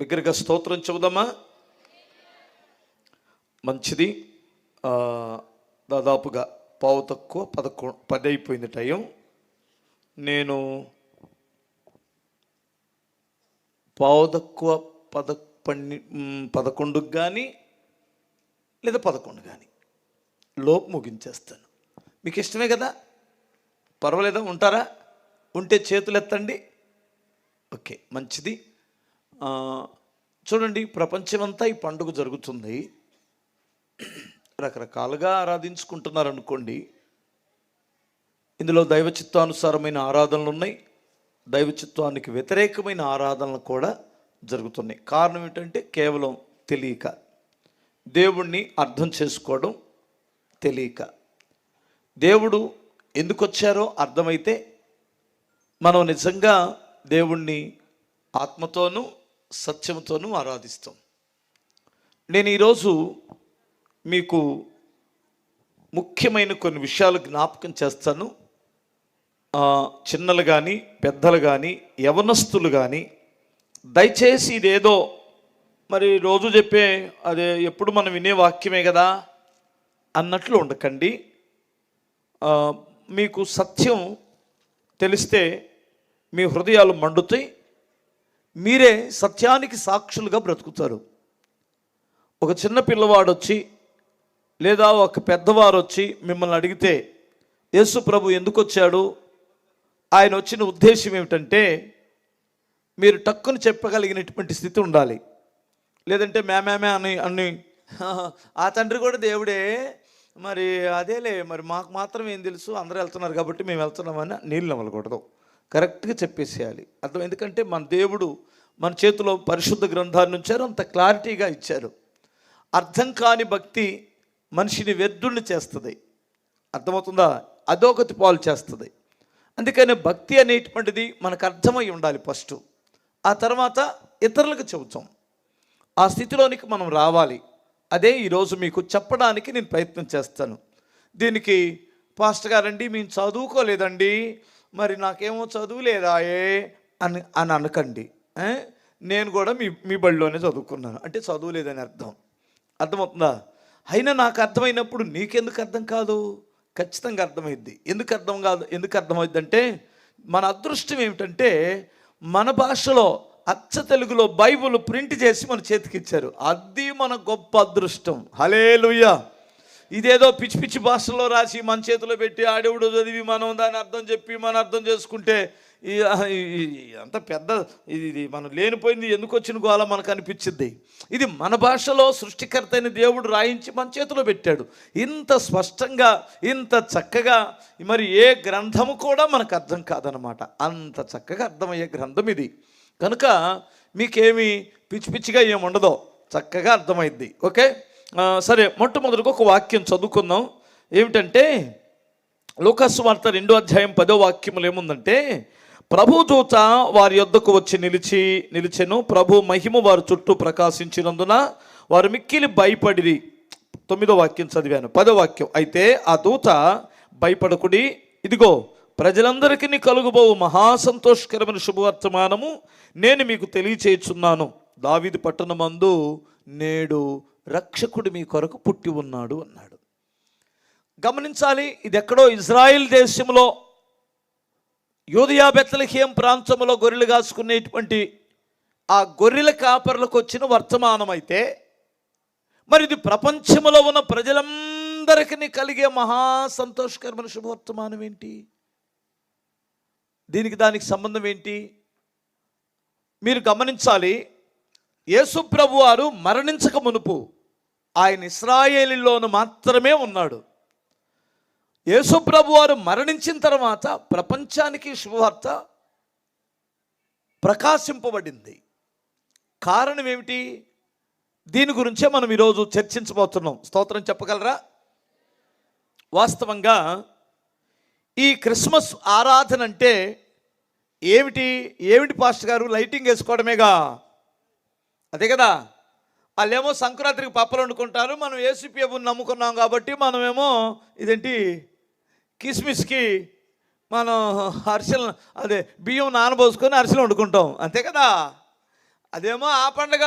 బిగ్గరగా స్తోత్రం చెబుదామా? మంచిది. దాదాపుగా పావు తక్కువ 10 అయిపోయింది టైం. నేను పావు తక్కువ 11 కానీ లేదా 11 కానీ లోపు ముగించేస్తాను. మీకు ఇష్టమే కదా? పర్వాలేదా? ఉంటారా? ఉంటే చేతులు ఎత్తండి. ఓకే, మంచిది. చూడండి, ప్రపంచమంతా ఈ పండుగ జరుగుతుంది. రకరకాలుగా ఆరాధించుకుంటున్నారు అనుకోండి. ఇందులో దైవచిత్తానుసారమైన ఆరాధనలు ఉన్నాయి, దైవచిత్వానికి వ్యతిరేకమైన ఆరాధనలు కూడా జరుగుతున్నాయి. కారణం ఏంటంటే కేవలం తెలియక, దేవుణ్ణి అర్థం చేసుకోవడం తెలియక. దేవుడు ఎందుకు వచ్చారో అర్థమైతే మనం నిజంగా దేవుణ్ణి ఆత్మతోనూ సత్యంతోనూ ఆరాధిస్తాం. నేను ఈరోజు మీకు ముఖ్యమైన కొన్ని విషయాలు జ్ఞాపకం చేస్తాను. చిన్నలు కానీ పెద్దలు కానీ యవనస్తులు కానీ దయచేసి ఇదేదో మరి రోజు చెప్పే అదే ఎప్పుడు మనం వినే వాక్యమే కదా అన్నట్లు ఉండకండి. మీకు సత్యం తెలిస్తే మీ హృదయాలు మండుతాయి, మీరే సత్యానికి సాక్షులుగా బ్రతుకుతారు. ఒక చిన్న పిల్లవాడు వచ్చి లేదా ఒక పెద్దవారు వచ్చి మిమ్మల్ని అడిగితే యేసు ప్రభు ఎందుకు వచ్చాడు, ఆయన వచ్చిన ఉద్దేశం ఏమిటంటే మీరు టక్కుని చెప్పగలిగినటువంటి స్థితి ఉండాలి. లేదంటే మేమేమే అని ఆ తండ్రి కూడా దేవుడే, మరి అదేలే, మరి మాకు మాత్రం ఏం తెలుసు, అందరూ వెళ్తున్నారు కాబట్టి మేము వెళ్తున్నామని నీళ్ళు నమ్మకూడదు. కరెక్ట్గా చెప్పేసేయాలి. అర్థం? ఎందుకంటే మన దేవుడు మన చేతిలో పరిశుద్ధ గ్రంథాన్ని ఉంచారు, అంత క్లారిటీగా ఇచ్చారు. అర్థం కాని భక్తి మనిషిని వ్యర్థుల్ని చేస్తుంది. అర్థమవుతుందా? అధోగతి పాలు చేస్తుంది. అందుకని భక్తి అనేటువంటిది మనకు అర్థమై ఉండాలి ఫస్ట్. ఆ తర్వాత ఇతరులకు చెబుతాం. ఆ స్థితిలోనికి మనం రావాలి. అదే ఈరోజు మీకు చెప్పడానికి నేను ప్రయత్నం చేస్తాను. దీనికి పాస్టర్ గారండి మేము చదువుకోలేదండి, మరి నాకేమో చదువు లేదాయే అని అనకండి. నేను కూడా మీ బడిలోనే చదువుకున్నాను అంటే చదువులేదని అర్థం. అర్థమవుతుందా? అయినా నాకు అర్థమైనప్పుడు నీకెందుకు అర్థం కాదు? ఖచ్చితంగా అర్థమైద్ది. ఎందుకు అర్థమైద్ది అంటే మన అదృష్టం ఏమిటంటే మన భాషలో అచ్చ తెలుగులో బైబిల్ ప్రింట్ చేసి మన చేతికి ఇచ్చారు. అది మన గొప్ప అదృష్టం. హల్లెలూయా. ఇదేదో పిచ్చి పిచ్చి భాషలో రాసి మన చేతిలో పెట్టి ఆడెవడో చదివి మనం దాన్ని అర్థం చెప్పి మనం అర్థం చేసుకుంటే అంత పెద్ద ఇది మనం లేనిపోయింది ఎందుకు వచ్చిన గోళ మనకు అనిపించింది. ఇది మన భాషలో సృష్టికర్త అయిన దేవుడు రాయించి మన చేతిలో పెట్టాడు. ఇంత స్పష్టంగా ఇంత చక్కగా మరి ఏ గ్రంథము కూడా మనకు అర్థం కాదనమాట. అంత చక్కగా అర్థమయ్యే గ్రంథం ఇది. కనుక మీకేమి పిచ్చి పిచ్చిగా ఏముండదో, చక్కగా అర్థమైద్ది. ఓకే, సరే. మొట్టమొదటిగా ఒక వాక్యం చదువుకుందాం. ఏమిటంటే లూకాసు వార్త 2వ అధ్యాయం 10వ వాక్యములు ఏముందంటే, ప్రభుదూత వారి యొద్దకు వచ్చి నిలిచెను. ప్రభు మహిమ వారి చుట్టూ ప్రకాశించినందున వారు మిక్కిలి భయపడిరి. 9వ వాక్యం చదివాను. 10వ వాక్యం, అయితే ఆ దూత భయపడకుడి, ఇదిగో ప్రజలందరికీ కలుగుబోవు మహాసంతోషకరమైన శుభవర్తమానము నేను మీకు తెలియచేయుచున్నాను. దావీదు పట్టణమందు నేడు రక్షకుడు మీ కొరకు పుట్టి ఉన్నాడు అన్నాడు. గమనించాలి, ఇది ఎక్కడో ఇజ్రాయిల్ దేశంలో యూదయా బెత్లెహేం ప్రాంతంలో గొర్రెలు కాసుకునేటువంటి ఆ గొర్రెల కాపర్లకు వచ్చిన వర్తమానం అయితే, మరి ఇది ప్రపంచంలో ఉన్న ప్రజలందరికీ కలిగే మహాసంతోషకరమైన శుభవర్తమానం ఏంటి? దానికి సంబంధం ఏంటి? మీరు గమనించాలి. యేసు ప్రభు వారు మరణించక మునుపు ఆయన ఇశ్రాయేలులోను మాత్రమే ఉన్నాడు. యేసు ప్రభు వారు మరణించిన తర్వాత ప్రపంచానికి శుభవార్త ప్రకాశింపబడింది. కారణం ఏమిటి? దీని గురించే మనం ఈరోజు చర్చించబోతున్నాం. స్తోత్రం చెప్పగలరా? వాస్తవంగా ఈ క్రిస్మస్ ఆరాధన అంటే ఏమిటి పాస్టర్ గారు? లైటింగ్ వేసుకోవడమేగా, అదే కదా. వాళ్ళేమో సంక్రాంతికి పప్పలు వండుకుంటారు, మనం యేసుప్రభుని నమ్ముకున్నాం కాబట్టి మనమేమో ఇదేంటి కిస్మిస్కి మనం అరిసెలు బియ్యం నానబోసుకొని అరిసెలు వండుకుంటాం, అంతే కదా. అదేమో ఆ పండగ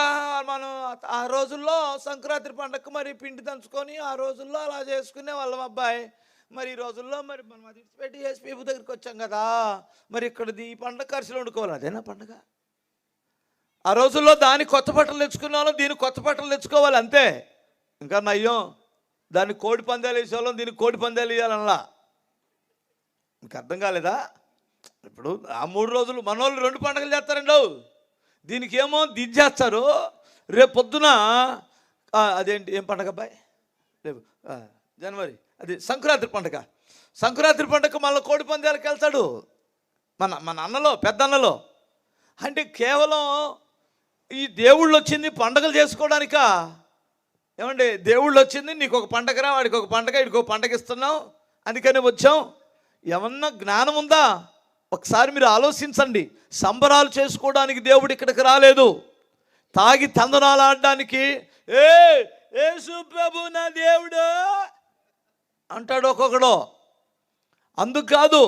మనం ఆ రోజుల్లో సంక్రాంతి పండగకు మరి పిండి దంచుకొని ఆ రోజుల్లో అలా చేసుకునే వాళ్ళం అబ్బాయి. మరి ఈ రోజుల్లో మరి మనం అది పెట్టి ఎస్పీబు దగ్గరికి వచ్చాం కదా, మరి ఇక్కడది ఈ పండగ ఖర్చులు వండుకోవాలి. అదేనా పండగ? ఆ రోజుల్లో దాని కొత్త బట్టలు తెచ్చుకునే వాళ్ళం, దీనికి కొత్త బట్టలు తెచ్చుకోవాలి అంతే. ఇంకా నయ్యం దాన్ని కోడి పందాలు వేసేవాళ్ళం, దీనికి కోడి పందాలు వేయాలనలా. మీకు అర్థం కాలేదా? ఇప్పుడు ఆ 3 రోజులు మనోళ్ళు 2 పండుగలు చేస్తారండి. దీనికి ఏమో దించేస్తారు. రేపు పొద్దున అదేంటి ఏం పండగ అబ్బాయి, రేపు జనవరి, అది సంక్రాంతి పండగ. సంక్రాంతి పండగ మళ్ళీ కోడి పందాలకు వెళ్తాడు మన అన్నలో, పెద్ద అన్నలో. అంటే కేవలం ఈ దేవుళ్ళు వచ్చింది పండగలు చేసుకోవడానికా? ఏమండి, దేవుళ్ళు వచ్చింది నీకు ఒక పండగరా, వాడికి ఒక పండగ, వీడికి ఒక పండగ ఇస్తున్నాం అందుకని వచ్చాం. ఏమన్నా జ్ఞానం ఉందా? ఒకసారి మీరు ఆలోచించండి. సంబరాలు చేసుకోవడానికి దేవుడు ఇక్కడికి రాలేదు. తాగి తందనాలు ఆడడానికి యేసు ప్రభు నా దేవుడు అంటాడు ఒక్కొక్కడు. అందుకు కాదు,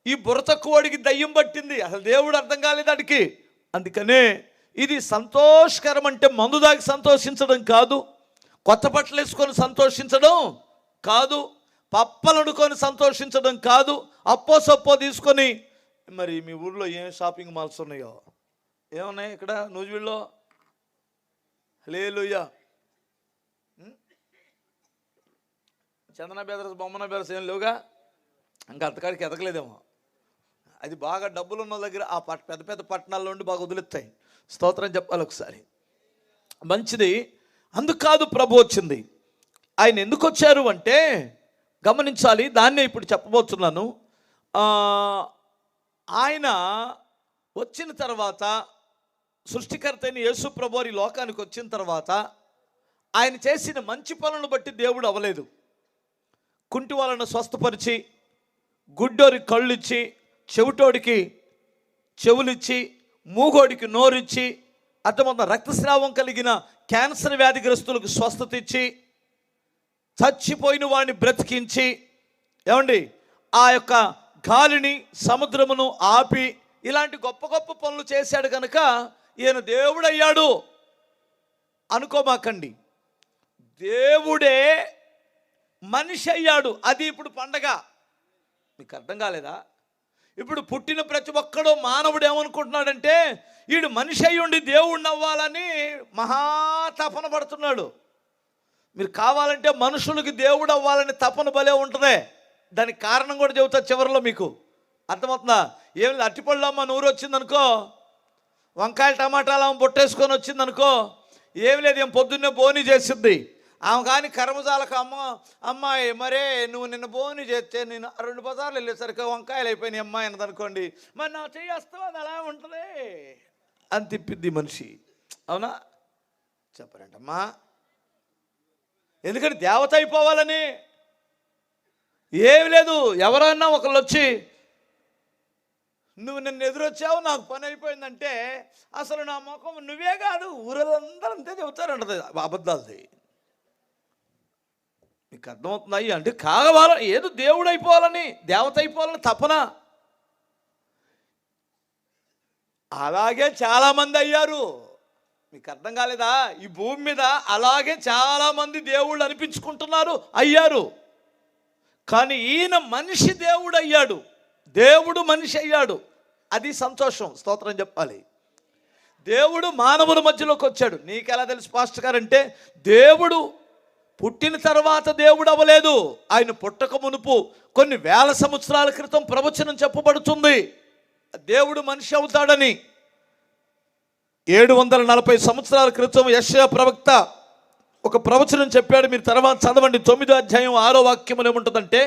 ఈ బుర్ర తక్కువడికి దయ్యం పట్టింది, అసలు దేవుడు అర్థం కాలేదు అడికి. అందుకనే ఇది సంతోషకరం అంటే మందు దాగి సంతోషించడం కాదు, కొత్త బట్టలు వేసుకొని సంతోషించడం కాదు, పప్పలు వండుకొని సంతోషించడం కాదు, అప్పో సప్పో తీసుకొని. మరి మీ ఊళ్ళో ఏం షాపింగ్ మాల్స్ ఉన్నాయో, ఏమున్నాయి ఇక్కడ నూజివీడులో? హల్లెలూయా. చందన బెదరస్, బొమ్మన బెదరస్ ఏం లేవుగా, ఇంకా అంతకాడికి ఎదగలేదేమో. అది బాగా డబ్బులు ఉన్న దగ్గర ఆ పెద్ద పెద్ద పట్టణాల్లో ఉండి బాగా వదిలేస్తాయి. స్తోత్రం చెప్పాలి ఒకసారి. మంచిది. అందుకు కాదు ప్రభు వచ్చింది. ఆయన ఎందుకు వచ్చారు అంటే గమనించాలి, దాన్నే ఇప్పుడు చెప్పబోతున్నాను. ఆయన వచ్చిన తర్వాత, సృష్టికర్త అయిన యేసు ప్రభు ఈ లోకానికి వచ్చిన తర్వాత ఆయన చేసిన మంచి పనులను బట్టి దేవుడు అవ్వలేదు. కుంటి వాళ్ళను స్వస్థపరిచి, గుడ్డోరికి కళ్ళిచ్చి, చెవిటోడికి చెవులిచ్చి, మూగోడికి నోరిచ్చి, అర్థమవుతున్న రక్తస్రావం కలిగిన క్యాన్సర్ వ్యాధిగ్రస్తులకు స్వస్థత ఇచ్చి, చచ్చిపోయిన వాడిని బ్రతికించి, ఏమండి ఆ యొక్క గాలిని సముద్రమును ఆపి, ఇలాంటి గొప్ప గొప్ప పనులు చేశాడు కనుక ఈయన దేవుడయ్యాడు అనుకోమాకండి. దేవుడే మనిషి అయ్యాడు, అది ఇప్పుడు పండగ. మీకు అర్థం కాలేదా? ఇప్పుడు పుట్టిన ప్రతి ఒక్కడో మానవుడు ఏమనుకుంటున్నాడంటే వీడు మనిషి అయ్యి ఉండి దేవుడిని అవ్వాలని మహా తపన పడుతున్నాడు. మీరు కావాలంటే మనుషులకి దేవుడు అవ్వాలని తపన భలే ఉంటుంది. దానికి కారణం కూడా చెబుతా చివరిలో, మీకు అర్థమవుతుందా? ఏం అట్టిపళ్ళు అమ్మ నూరు వచ్చిందనుకో, వంకాయలు టమాటాలు అమ్మ బొట్టేసుకొని వచ్చిందనుకో, ఏమి లేదు, ఏం పొద్దున్నే బోని చేసింది ఆమె. కానీ కర్మజాలకు అమ్మాయి మరే నువ్వు నిన్న బోని చేస్తే నేను 2 బజార్లు వెళ్ళేసరికి వంకాయలు అయిపోయినాయి అమ్మాయి అన్నదనుకోండి, మరి నా చేస్తావు అది అలా ఉంటుంది అని తిప్పిద్ది మనిషి. అవునా? చెప్పరంటమ్మా. ఎందుకంటే దేవత అయిపోవాలని ఏమి లేదు. ఎవరన్నా ఒకళ్ళు వచ్చి నువ్వు నిన్ను ఎదురొచ్చావు నాకు పని అయిపోయిందంటే అసలు నా ముఖం నువ్వే కాదు ఊరందరూ అంతే చెబుతారంటది, అబద్ధాలది. మీకు అర్థమవుతున్నాయి అంటే కావాలని ఏదో దేవుడు అయిపోవాలని, దేవత అయిపోవాలని తపన. అలాగే చాలామంది అయ్యారు. మీకు అర్థం కాలేదా? ఈ భూమి మీద అలాగే చాలామంది దేవుళ్ళు అనిపించుకుంటున్నారు, అయ్యారు. కానీ ఈయన మనిషి దేవుడు అయ్యాడు, దేవుడు మనిషి అయ్యాడు, అది సంతోషం. స్తోత్రం చెప్పాలి. దేవుడు మానవుల మధ్యలోకి వచ్చాడు. నీకెలా తెలుసు పాస్టర్ గారు అంటే, దేవుడు పుట్టిన తర్వాత దేవుడు అవ్వలేదు. ఆయన పుట్టక మునుపు కొన్ని వేల సంవత్సరాల క్రితం ప్రవచనం చెప్పబడుతుంది దేవుడు మనిషి అవుతాడని. 740 సంవత్సరాల క్రితం యెషయా ప్రవక్త ఒక ప్రవచనం చెప్పాడు. మీరు తర్వాత చదవండి. 9వ అధ్యాయం 6వ వాక్యములు ఏముంటుందంటే,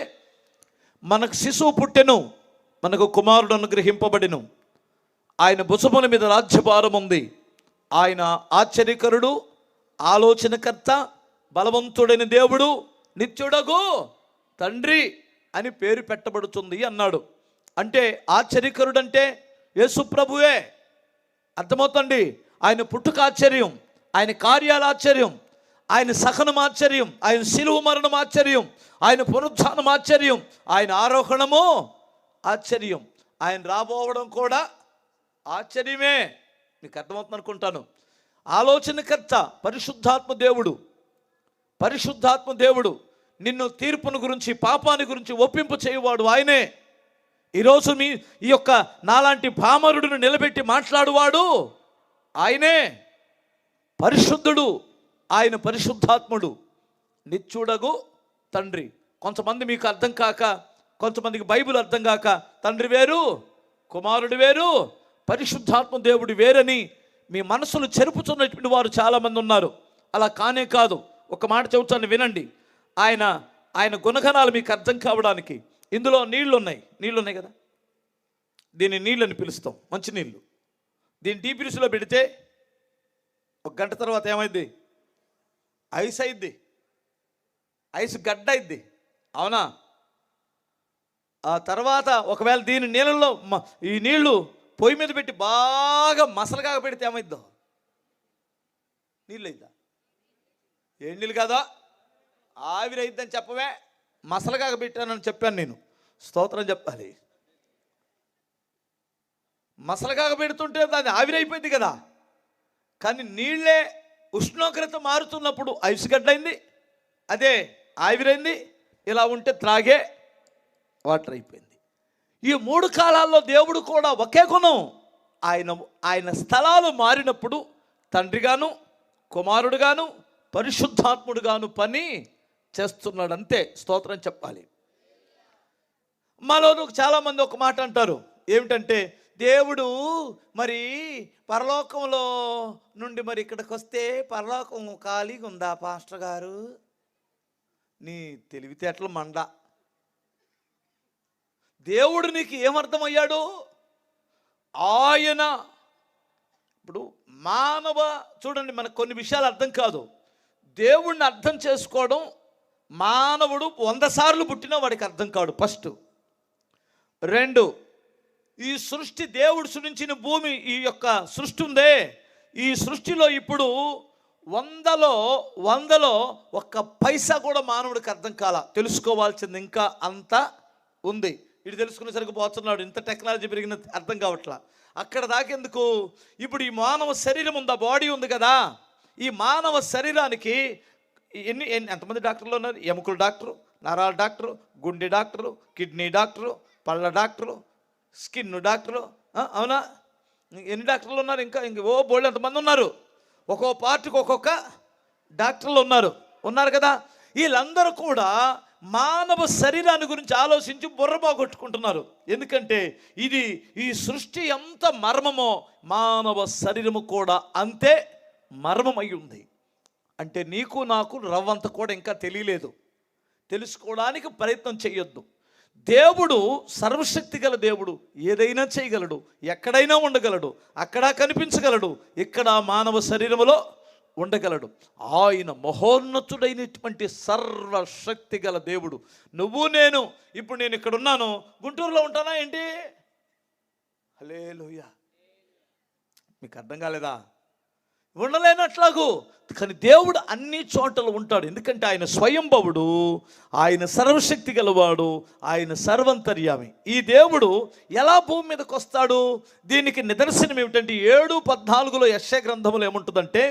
మనకు శిశువు పుట్టెను, మనకు కుమారుడు అనుగ్రహింపబడిను, ఆయన భుజముల మీద రాజ్యభారం ఉంది, ఆయన ఆశ్చర్యకరుడు, ఆలోచనకర్త, బలవంతుడైన దేవుడు, నిత్యుడగు తండ్రి అని పేరు పెట్టబడుతుంది అన్నాడు. అంటే ఆశ్చర్యకరుడు అంటే యేసు ప్రభువే. అర్థమవుతుంది. ఆయన పుట్టుక ఆశ్చర్యం, ఆయన కార్యాల ఆశ్చర్యం, ఆయన సహనం ఆశ్చర్యం, ఆయన శిలువ మరణం ఆశ్చర్యం, ఆయన పునరుత్థానం ఆశ్చర్యం, ఆయన ఆరోహణము ఆశ్చర్యం, ఆయన రాబోవడం కూడా ఆశ్చర్యమే. మీకు అర్థమవుతుంది అనుకుంటాను. ఆలోచనకర్త పరిశుద్ధాత్మ దేవుడు నిన్ను తీర్పును గురించి, పాపాన్ని గురించి ఒప్పింపు చేయవాడు ఆయనే. ఈరోజు ఈ యొక్క నాలాంటి పామరుడిని నిలబెట్టి మాట్లాడువాడు ఆయనే. పరిశుద్ధుడు ఆయన, పరిశుద్ధాత్ముడు, నిత్యుడగు తండ్రి. కొంతమంది మీకు అర్థం కాక, కొంతమందికి బైబిల్ అర్థం కాక తండ్రి వేరు, కుమారుడు వేరు, పరిశుద్ధాత్మ దేవుడు వేరని మీ మనసును చెరుపుతున్నటువంటి వారు చాలామంది ఉన్నారు. అలా కానే కాదు. ఒక మాట చెబుతాను వినండి. ఆయన గుణగణాలు మీకు అర్థం కావడానికి ఇందులో నీళ్లు ఉన్నాయి కదా, దీన్ని నీళ్ళని పిలుస్తాం, మంచినీళ్ళు. దీన్ని డీప్ ఫ్రిడ్జ్లో పెడితే 1 గంట తర్వాత ఏమైంది? ఐస్ అయిద్ది, ఐస్ గడ్డ అయిద్ది, అవునా? ఆ తర్వాత ఒకవేళ దీని నీళ్ళల్లో ఈ నీళ్లు పొయ్యి మీద పెట్టి బాగా మసలుగా పెడితే ఏమైద్దో? నీళ్ళు అయిద్దా? ఏం నీళ్ళు కాదా? ఆవిరి అయిద్దని చెప్పవే. మసలుగా పెట్టానని చెప్పాను నేను. స్తోత్రం చెప్పాలి. మసలుగా పెడుతుంటే దాన్ని ఆవిరైపోయింది కదా. కానీ నీళ్ళే ఉష్ణోగ్రత మారుతున్నప్పుడు ఐస్ గడ్డైంది, అదే ఆవిరైంది. ఇలా ఉంటే త్రాగే వాటర్ అయిపోయింది. ఈ 3 కాలాల్లో దేవుడు కూడా ఒకే గుణం. ఆయన స్థలాలు మారినప్పుడు తండ్రిగాను, కుమారుడుగాను, పరిశుద్ధాత్ముడుగాను పని చేస్తున్నాడు, అంతే. స్తోత్రం చెప్పాలి. మనలో చాలామంది ఒక మాట అంటారు, ఏమిటంటే దేవుడు మరి పరలోకంలో నుండి మరి ఇక్కడికి వస్తే పరలోకం ఖాళీగా ఉందా పాస్టర్ గారు? నీ తెలివితేటలు మండ. దేవుడు నీకు ఏమర్థమయ్యాడు? ఆయన ఇప్పుడు చూడండి, మనకు కొన్ని విషయాలు అర్థం కాదు. దేవుడిని అర్థం చేసుకోవడం, మానవుడు 100 సార్లు పుట్టినా వాడికి అర్థం కాడు. ఫస్ట్. 2, ఈ సృష్టి, దేవుడు సృష్టించిన భూమి, ఈ యొక్క సృష్టి ఉందే, ఈ సృష్టిలో ఇప్పుడు 100లో 1 పైసా కూడా మానవుడికి అర్థం కాల. తెలుసుకోవాల్సింది ఇంకా అంత ఉంది. ఇది తెలుసుకునేసరికి పోతున్నాడు, ఇంత టెక్నాలజీ పెరిగిన అర్థం కావట్లా. అక్కడ దాకేందుకు? ఇప్పుడు ఈ మానవ శరీరం ఉందా, బాడీ ఉంది కదా, ఈ మానవ శరీరానికి ఎంతమంది డాక్టర్లు ఉన్నారు? ఎముకల డాక్టరు, నరాల డాక్టరు, గుండె డాక్టరు, కిడ్నీ డాక్టరు, పళ్ళ డాక్టరు, స్కిన్ డాక్టరు, అవునా? ఎన్ని డాక్టర్లు ఉన్నారు? ఇంకా బోల్డ్ ఎంతమంది ఉన్నారు. ఒక్కో పార్టీకి ఒక్కొక్క డాక్టర్లు ఉన్నారు కదా. వీళ్ళందరూ కూడా మానవ శరీరాన్ని గురించి ఆలోచించి బుర్ర బాగొట్టుకుంటున్నారు. ఎందుకంటే ఈ సృష్టి ఎంత మర్మమో మానవ శరీరము కూడా అంతే మర్మమై ఉంది. అంటే నీకు నాకు రవ్వంత కూడా ఇంకా తెలియలేదు. తెలుసుకోవడానికి ప్రయత్నం చేయొద్దు. దేవుడు సర్వశక్తి గల దేవుడు, ఏదైనా చేయగలడు, ఎక్కడైనా ఉండగలడు, అక్కడ కనిపించగలడు, ఇక్కడ మానవ శరీరములో ఉండగలడు. ఆయన మహోన్నతుడైనటువంటి సర్వశక్తి గల దేవుడు. నువ్వు నేను ఇప్పుడు నేను ఇక్కడ ఉన్నాను, గుంటూరులో ఉంటానా ఏంటి? హల్లెలూయా. మీకు అర్థం కాలేదా? ఉండలేనట్లాగు. కానీ దేవుడు అన్ని చోట్ల ఉంటాడు. ఎందుకంటే ఆయన స్వయంభవుడు, ఆయన సర్వశక్తి గలవాడు, ఆయన సర్వంతర్యామి. ఈ దేవుడు ఎలా భూమి మీదకి వస్తాడు? దీనికి నిదర్శనం ఏమిటంటే 7:14 యెషయా గ్రంథంలో ఏముంటుందంటే,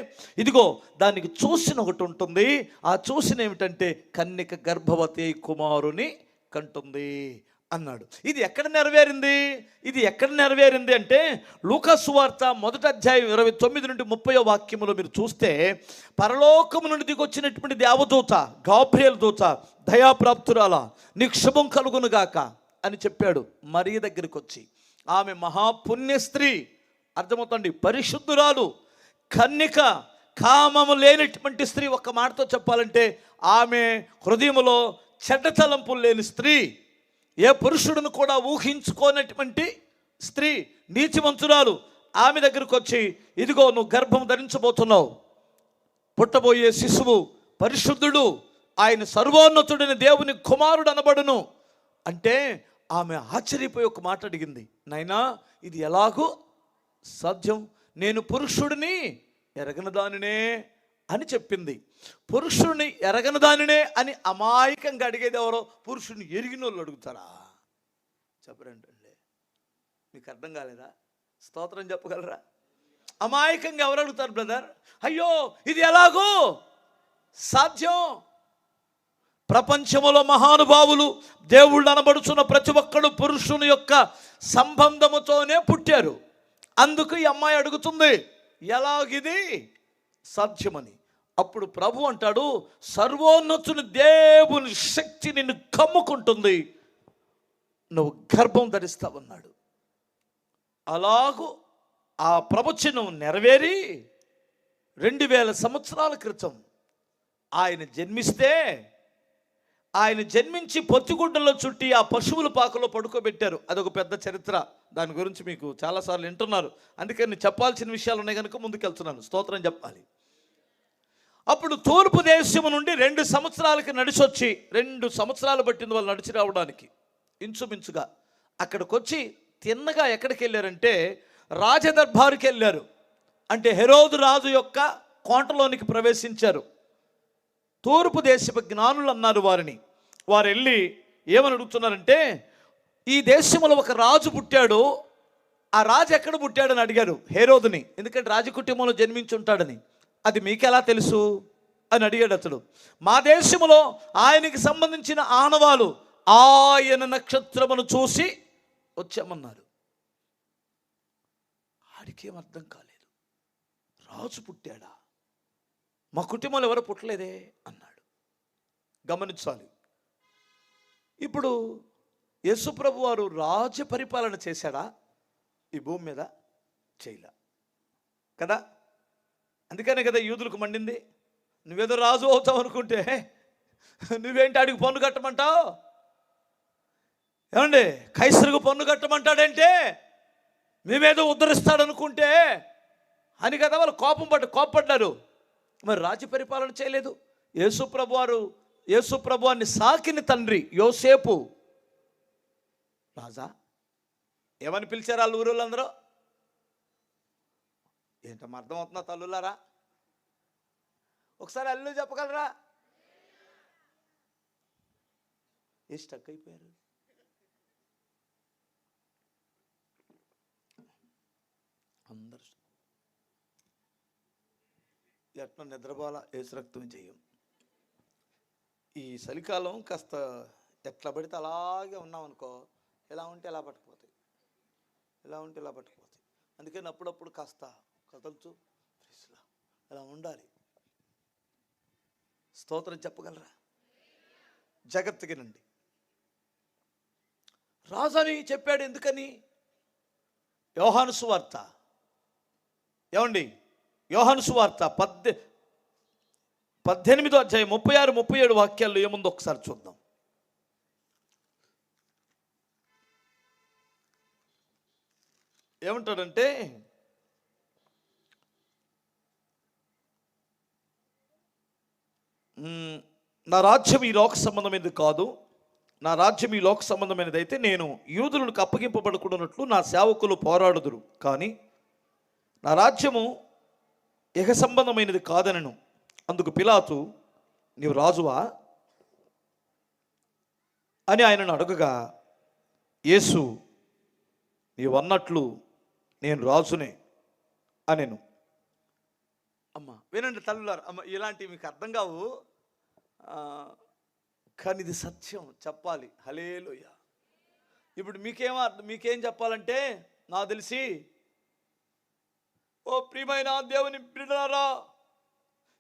ఇదిగో దానికి చూసిన ఒకటి ఉంటుంది. ఆ చూసిన ఏమిటంటే కన్యక గర్భవతి కుమారుని కంటుంది అన్నాడు. ఇది ఎక్కడ నెరవేరింది అంటే లూకా సువార్త 1వ అధ్యాయం 29 నుండి 30వ వాక్యములో మీరు చూస్తే, పరలోకము నుండి దిగొచ్చినటువంటి దేవదూత గాబ్రియల్ దూత, దయాప్రాప్తురాల, నీకు శుభం కలుగునుగాక అని చెప్పాడు. మరియ దగ్గరికి వచ్చి, ఆమె మహాపుణ్య స్త్రీ, అర్థమవుతుంది, పరిశుద్ధురాలు, కన్యక, కామము లేనటువంటి స్త్రీ. ఒక్క మాటతో చెప్పాలంటే ఆమె హృదయములో చెడ్డ తలంపులు లేని స్త్రీ, ఏ పురుషుడును కూడా ఊహించుకోనటువంటి స్త్రీ, నీతిమంతురాలు. ఆమె దగ్గరకు వచ్చి, ఇదిగో నువ్వు గర్భం ధరించబోతున్నావు, పుట్టబోయే శిశువు పరిశుద్ధుడు, ఆయన సర్వోన్నతుడైన దేవుని కుమారుడు అనబడును అంటే, ఆమె ఆశ్చర్యపోయి ఒక మాట అడిగింది, నాయనా ఇది ఎలాగూ సాధ్యం? నేను పురుషుడిని ఎరగని దానినే అని చెప్పింది. పురుషుడిని ఎరగని దానినే అని అమాయకంగా అడిగేది ఎవరో? పురుషుడిని ఎరిగిన వాళ్ళు అడుగుతారా? చెప్పరండి. మీకు అర్థం కాలేదా? స్తోత్రం చెప్పగలరా? అమాయకంగా ఎవరు అడుగుతారు బ్రదర్? అయ్యో ఇది ఎలాగో సాధ్యం? ప్రపంచములో మహానుభావులు, దేవుళ్ళు అనబడుచున్న ప్రతి ఒక్కడు పురుషుని యొక్క సంబంధముతోనే పుట్టారు. అందుకు ఈ అమ్మాయి అడుగుతుంది ఎలాగిది సాధ్యమని. అప్పుడు ప్రభు అంటాడు, సర్వోన్నతుని దేవుని శక్తి నిన్ను కమ్ముకుంటుంది, నువ్వు గర్భం ధరిస్తావన్నాడు. అలాగూ ఆ ప్రవచనం నెరవేరి 2000 సంవత్సరాల క్రితం ఆయన జన్మిస్తే, ఆయన జన్మించి పొత్తిగుడ్డలో చుట్టి ఆ పశువుల పాకలో పడుకోబెట్టారు. అదొక పెద్ద చరిత్ర, దాని గురించి మీకు చాలాసార్లు వింటున్నారు. అందుకని నేను చెప్పాల్సిన విషయాలు ఉన్నాయి కనుక ముందుకెళ్తున్నాను. స్తోత్రం చెప్పాలి. అప్పుడు తూర్పు దేశం నుండి 2 సంవత్సరాలకి నడిచొచ్చి, 2 సంవత్సరాలు పట్టింది వాళ్ళు నడిచి రావడానికి ఇంచుమించుగా. అక్కడికి వచ్చి తిన్నగా ఎక్కడికి వెళ్ళారంటే రాజదర్బారుకి వెళ్ళారు. అంటే హెరోదు రాజు యొక్క కోటలోనికి ప్రవేశించారు. తూర్పు దేశపు జ్ఞానులు అన్నారు వారిని. వారు వెళ్ళి ఏమని అడుగుతున్నారంటే, ఈ దేశంలో ఒక రాజు పుట్టాడు, ఆ రాజు ఎక్కడ పుట్టాడని అడిగారు హెరోదుని. ఎందుకంటే రాజకుటుంబంలో జన్మించి ఉంటాడని. అది మీకెలా తెలుసు అని అడిగాడు అతడు. మా దేశంలో ఆయనకి సంబంధించిన ఆనవాలు, ఆయన నక్షత్రమును చూసి వచ్చామన్నారు. ఆడికేం అర్థం కాలేదు. రాజు పుట్టాడా? మా కుటుంబంలో ఎవరు పుట్టలేదే అన్నాడు. గమనించాలి, ఇప్పుడు యేసుప్రభు వారు రాజ పరిపాలన చేశాడా ఈ భూమి మీద? చేయలే కదా. అందుకనే కదా యూదులకు మండింది. నువ్వేదో రాజు అవుతావు అనుకుంటే నువ్వేంటి ఆడికి పన్ను కట్టమంటావు? ఏమండి, కైసరుకు పన్ను కట్టమంటాడంటే మేమేదో ఉద్ధరిస్తాడనుకుంటే అని కదా వాళ్ళు కోపపడ్డారు. మరి రాజ్య పరిపాలన చేయలేదు. యేసుప్రభువాన్ని సాకిన తండ్రి యోసేపు రాజా ఏమని పిలిచారు వాళ్ళ ఊరులందరూ? ఏంటమ్మా అర్థమవుతుందా తల్లులారా? ఒకసారి అల్లు చెప్పగలరా? ఏ స్టక్ అయిపోయారు? అందరు ఎట్లా నిద్రపోవాలా? ఏసు రక్తం చేయం. ఈ చలికాలం కాస్త ఎట్లా పడితే అలాగే ఉన్నాం అనుకో, ఎలా ఉంటే ఎలా పట్టుకుపోతాయి, ఎలా ఉంటే ఎలా పట్టుకుపోతాయి. అందుకని అప్పుడప్పుడు కాస్త కదలుతూ అలా ఉండాలి. స్తోత్రం చెప్పగలరా? జాగ్రత్తగానండి. రాజు అని చెప్పాడు. ఎందుకని? యోహాను సువార్త, ఏమండి, యోహాను సువార్త 18వ అధ్యాయం 36-37 వాక్యాల్లో ఏముందో ఒకసారి చూద్దాం. ఏమంటాడంటే, నా రాజ్యం ఈ లోక సంబంధమైనది కాదు, నా రాజ్యం ఈ లోక సంబంధమైనది అయితే నేను యూదులకు అప్పగింపబడకూడనట్లు నా సేవకులు పోరాడుదురు, కానీ నా రాజ్యము ఇహ సంబంధమైనది కాదనను. అందుకు పిలాతు, నీవు రాజువా అని ఆయనను అడగగా, యేసు, నీవు అన్నట్లు నేను రాజునే అనెను. అమ్మ వినండి తల్లులారు, అమ్మ ఇలాంటివి మీకు అర్థం కావు, కానీ ఇది సత్యం చెప్పాలి. హల్లెలూయా. ఇప్పుడు మీకేం చెప్పాలంటే, నాకు తెలిసి, ఓ ప్రియమైన దేవుని బిడ్డలారా,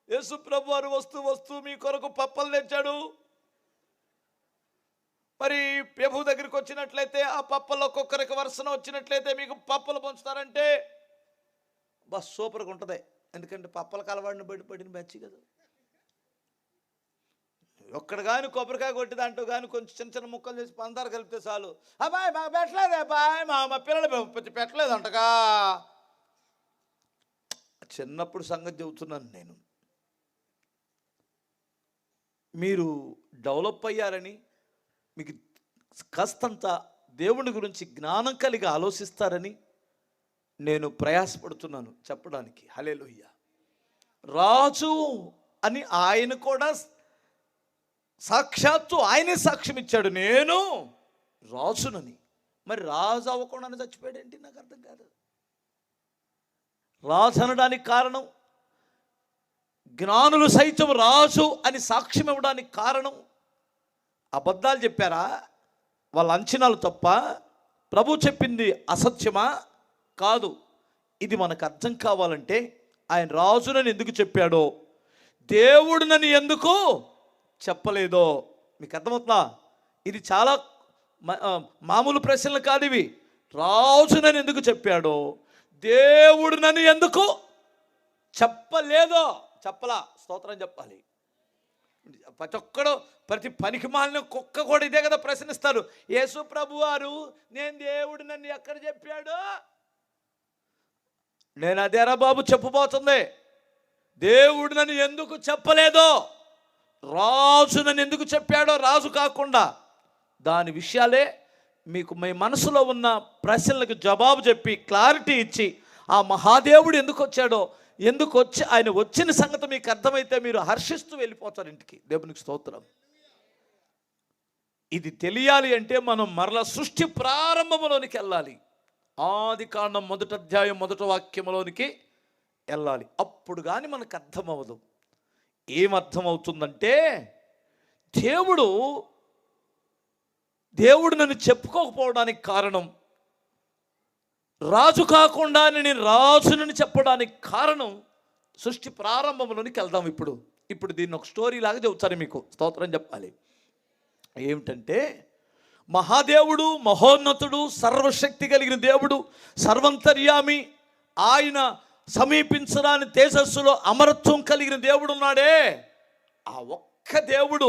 యేసు ప్రభు వారు వస్తూ మీ కొరకు పప్పలు తెచ్చాడు. మరి ప్రభు దగ్గరికి వచ్చినట్లయితే ఆ పప్పలు ఒక్కొక్కరికి వరుసన వచ్చినట్లయితే మీకు పప్పలు పంచుతారంటే బస్ సూపర్గా ఉంటుంది. ఎందుకంటే పప్పల కలవాడిని పడిన బచ్చి కదా. ఒక్కడు కానీ కొబ్బరికాయ కొట్టి దాంట్లో కానీ కొంచెం చిన్న చిన్న ముక్కలు చేసి పందారు కలిపితే చాలు, అబ్బాయి మాకు పెట్టలేదే బాయ్, మా పిల్లలు పెట్టలేదంటగా. చిన్నప్పుడు సంగతి చెబుతున్నాను నేను. మీరు డెవలప్ అయ్యారని, మీకు కాస్తంత దేవుని గురించి జ్ఞానం కలిగి ఆలోచిస్తారని నేను ప్రయాసపడుతున్నాను చెప్పడానికి. హల్లెలూయా. రాజు అని ఆయన కూడా సాక్షాత్తు ఆయనే సాక్ష్యం ఇచ్చాడు, నేను రాజునని. మరి రాజు అవ్వకుండా చచ్చిపోయాడేంటి? నాకు అర్థం కాదు. రాజు అనడానికి కారణం, జ్ఞానులు సైతం రాజు అని సాక్ష్యం ఇవ్వడానికి కారణం అబద్ధాలు చెప్పారా? వాళ్ళ అంచనాలు తప్ప? ప్రభు చెప్పింది అసత్యమా? కాదు. ఇది మనకు అర్థం కావాలంటే ఆయన రాజునని ఎందుకు చెప్పాడో, దేవుడునని ఎందుకు చెప్పలేదో మీకు అర్థమవుతుందా? ఇది చాలా మామూలు ప్రశ్నలు కాదు ఇవి. రాజునని ఎందుకు చెప్పాడో, దేవుడునని ఎందుకు చెప్పలేదో, చెప్పలా. స్తోత్రం చెప్పాలి. ప్రతి ఒక్కడు, ప్రతి పనికి మాలిన కుక్క కూడా ఇదే కదా ప్రశ్నిస్తారు. యేసు ప్రభు వారు నేను దేవుడు నన్ను ఎక్కడ చెప్పాడు? నేను అదేరా బాబు చెప్పబోతుంది. దేవుడు నన్ను ఎందుకు చెప్పలేదో, రాజు నన్ను ఎందుకు చెప్పాడో, రాజు కాకుండా దాని విషయాలే మీకు మీ మనసులో ఉన్న ప్రశ్నలకు జవాబు చెప్పి క్లారిటీ ఇచ్చి, ఆ మహాదేవుడు ఎందుకు వచ్చాడో, ఎందుకు వచ్చి ఆయన వచ్చిన సంగతి మీకు అర్థమైతే మీరు హర్షిస్తూ వెళ్ళిపోతారు ఇంటికి. దేవునికి స్తోత్రం. ఇది తెలియాలి అంటే మనం మరలా సృష్టి ప్రారంభంలోనికి వెళ్ళాలి. ఆది కాండం 1వ అధ్యాయం 1వ వాక్యంలోనికి వెళ్ళాలి. అప్పుడు కానీ మనకు అర్థమవ్వదు. ఏమర్థమవుతుందంటే, దేవుడు నన్ను చెప్పుకోకపోవడానికి కారణం, రాజు కాకుండా నేను రాజునని చెప్పడానికి కారణం, సృష్టి ప్రారంభంలోనికి వెళ్దాం. ఇప్పుడు దీన్ని ఒక స్టోరీ లాగా చెబుతాను మీకు. స్తోత్రం చెప్పాలి. ఏమిటంటే, మహాదేవుడు, మహోన్నతుడు, సర్వశక్తి కలిగిన దేవుడు, సర్వంతర్యామి, ఆయన సమీపించడాని తేజస్సులో అమరత్వం కలిగిన దేవుడు ఉన్నాడే, ఆ ఒక్క దేవుడు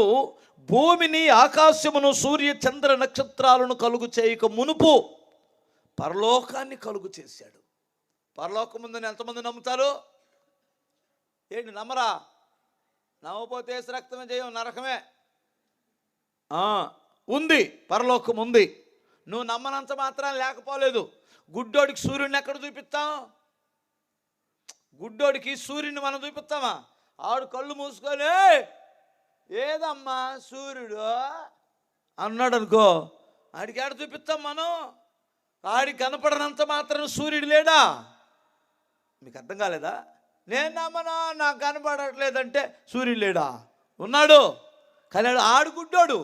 భూమిని, ఆకాశమును, సూర్య చంద్ర నక్షత్రాలను కలుగు చేయక మునుపు పరలోకాన్ని కలుగు చేశాడు. పరలోకం ఉందని ఎంతమంది నమ్ముతారు? ఏంటి నమ్మరా? నమ్మపోతే రక్తమే చేయం, నరకమే. ఉంది, పరలోకం ఉంది. నువ్వు నమ్మనంత మాత్రం లేకపోలేదు. గుడ్డోడికి సూర్యుడిని ఎక్కడ చూపిస్తాం? గుడ్డోడికి సూర్యుడిని మనం చూపిస్తామా? ఆడు కళ్ళు మూసుకొని ఏదమ్మా సూర్యుడు అన్నాడు అనుకో, ఆడికి ఆడ చూపిస్తాం మనం. ఆడికి కనపడనంత మాత్రం సూర్యుడు లేడా? మీకు అర్థం కాలేదా? నేను నమ్మనా, నాకు కనపడట్లేదంటే సూర్యుడు లేడా? ఉన్నాడు, కానీ ఆడు గుడ్డోడు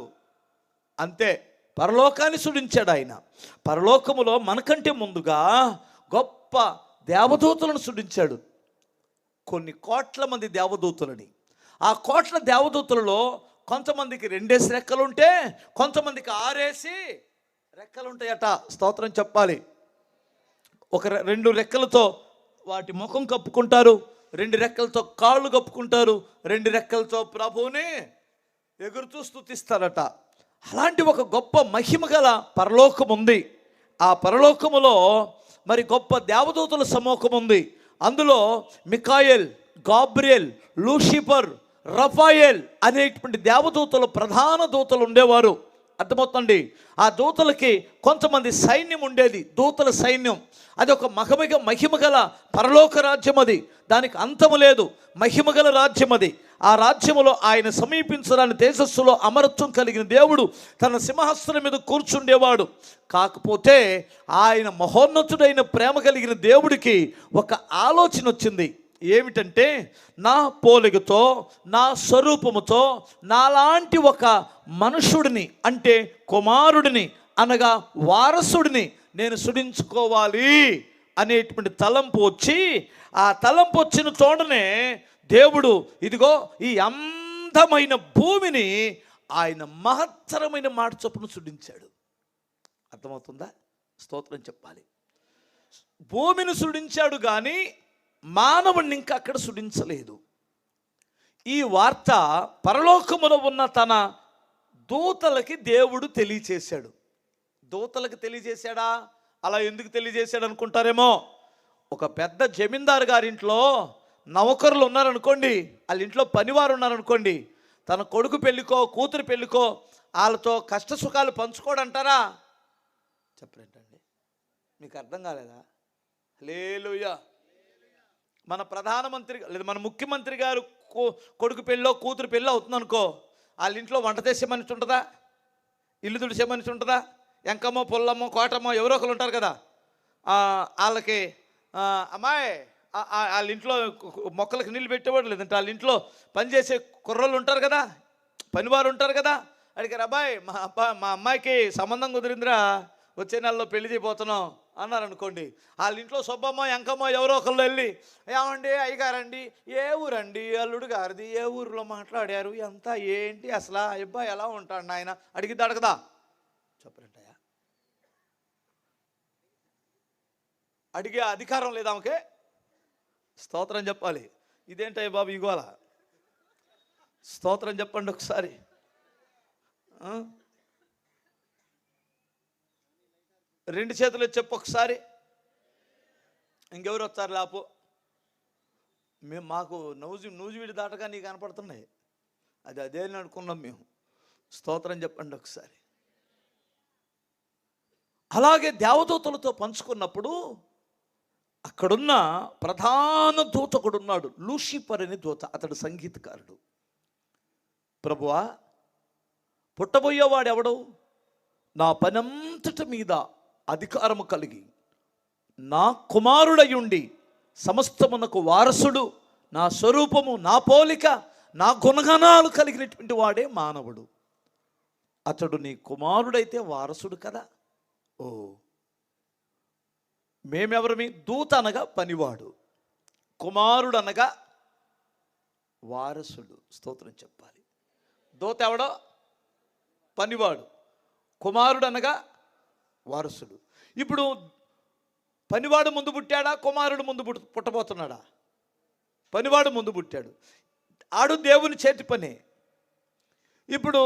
అంతే. పరలోకాన్ని సృష్టించాడు ఆయన. పరలోకములో మనకంటే ముందుగా గొప్ప దేవదూతలను సృష్టించాడు. కొన్ని కోట్ల మంది దేవదూతలని. ఆ కోట్ల దేవదూతలలో కొంతమందికి 2 రెక్కలుంటే, కొంతమందికి 6 రెక్కలుంటాయట. స్తోత్రం చెప్పాలి. 2 రెక్కలతో వాటి ముఖం కప్పుకుంటారు, 2 రెక్కలతో కాళ్ళు కప్పుకుంటారు, 2 రెక్కలతో ప్రభువుని ఎగురుతూ స్తుతిస్తారట. అలాంటి ఒక గొప్ప మహిమ గల పరలోకం ఉంది. ఆ పరలోకములో మరి గొప్ప దేవదూతల సమూహం ఉంది. అందులో మికాయేల్, గాబ్రియల్, లూసిఫర్, రఫాయేల్ అనేటువంటి దేవదూతలు ప్రధాన దూతలు ఉండేవారు. అర్థమవుతుంది. ఆ దూతలకి కొంతమంది సైన్యం ఉండేది, దూతల సైన్యం. అది ఒక మహిమగల పరలోక రాజ్యం. అది దానికి అంతము లేదు, మహిమగల రాజ్యం అది. ఆ రాజ్యములో ఆయన సమీపించడాని తేజస్సులో అమరత్వం కలిగిన దేవుడు తన సింహాసనం మీద కూర్చుండేవాడు. కాకపోతే ఆయన మహోన్నతుడైన ప్రేమ కలిగిన దేవుడికి ఒక ఆలోచన వచ్చింది. ఏమిటంటే, నా పోలికతో, నా స్వరూపముతో నాలాంటి ఒక మనుషుడిని, అంటే కుమారుడిని అనగా వారసుడిని నేను సృష్టించుకోవాలి అనేటువంటి తలంపు వచ్చి, ఆ తలంపు వచ్చిన తోడనే దేవుడు ఇదిగో ఈ అందమైన భూమిని ఆయన మహత్తరమైన మాట చొప్పున సృష్టించాడు. అర్థమవుతుందా? స్తోత్రం చెప్పాలి. భూమిని సృష్టించాడు కానీ మానవుణ్ణి ఇంకా అక్కడ సృష్టించలేదు. ఈ వార్త పరలోకములో ఉన్న తన దూతలకి దేవుడు తెలియచేశాడు. దూతలకు తెలియజేశాడా? అలా ఎందుకు తెలియజేశాడు అనుకుంటారేమో. ఒక పెద్ద జమీందారు గారింట్లో నౌకరులు ఉన్నారనుకోండి, వాళ్ళ ఇంట్లో పనివారు ఉన్నారనుకోండి, తన కొడుకు పెళ్ళికో కూతురు పెళ్ళికో వాళ్ళతో కష్ట సుఖాలు పంచుకోడంటారా? చెప్పరేంటండి, మీకు అర్థం కాలేదా? హల్లెలూయా. మన ప్రధానమంత్రి లేదా మన ముఖ్యమంత్రి గారు కొడుకు పెళ్ళో కూతురు పెళ్ళో అవుతుందనుకో, వాళ్ళ ఇంట్లో వంట చేసే మనిషి ఉంటుందా? ఇల్లు తుడిసే మనిషి ఉంటుందా? ఎంకమ్మో పుల్లమ్మో కోటమ్మో ఎవరో ఒకరు ఉంటారు కదా. వాళ్ళకి అమ్మాయి వాళ్ళ ఇంట్లో మొక్కలకు నీళ్ళు పెట్టేవాడు, లేదంటే వాళ్ళ ఇంట్లో పనిచేసే కుర్రోళ్ళు ఉంటారు కదా, పనివారు ఉంటారు కదా, అడిగారు, అబ్బాయి మా అమ్మాయికి సంబంధం కుదిరిందిరా, వచ్చే నెలలో పెళ్లి చేయబోతున్నాం అన్నారు అనుకోండి. వాళ్ళ ఇంట్లో సుబ్బమ్మ ఎంకమ్మ ఎవరో ఒకళ్ళు వెళ్ళి, ఏమండి అయ్యగారండి, ఏ ఊరండి అల్లుడు గారిది, ఏ ఊరిలో మాట్లాడారు, ఎంత ఏంటి అసలు అబ్బాయి ఎలా ఉంటాడు ఆయన అడిగిద్దా అడగదా? చెప్పరంటయ్యా. అడిగే అధికారం లేదా ఆమెకే? స్తోత్రం చెప్పాలి. ఇదేంటయ్య బాబు ఇగోలా? స్తోత్రం చెప్పండి ఒకసారి. రెండు చేతులు చెప్పు ఒకసారి. ఇంకెవరు వచ్చారు లేపు? మాకు నూజివీడి దాటగా నీకు కనపడుతున్నాయి, అదే అనుకున్నాం మేము. స్తోత్రం చెప్పండి ఒకసారి. అలాగే దేవదూతలతో పంచుకున్నప్పుడు అక్కడున్న ప్రధాన దూత ఒకడున్నాడు, లూసిఫర్ అనే దూత. అతడు సంగీతకారుడు. ప్రభువా, పుట్టబోయేవాడు ఎవడు? నా పనంతటి మీద అధికారము కలిగి నా కుమారుడయుండి సమస్తమునకు వారసుడు, నా స్వరూపము, నా పోలిక, నా గుణగణాలు కలిగినటువంటి వాడే మానవుడు. అతడు నీ కుమారుడైతే వారసుడు కదా. ఓ, మేమెవరమి? దూత అనగా పనివాడు, కుమారుడు అనగా వారసుడు. స్తోత్రం చెప్పాలి. దూత ఎవడో? పనివాడు. కుమారుడు అనగా వారసుడు. ఇప్పుడు పనివాడు ముందు పుట్టాడా, కుమారుడు ముందు పుట్టబోతున్నాడా? పనివాడు ముందు పుట్టాడు. ఆడు దేవుని చేతి పని. ఇప్పుడు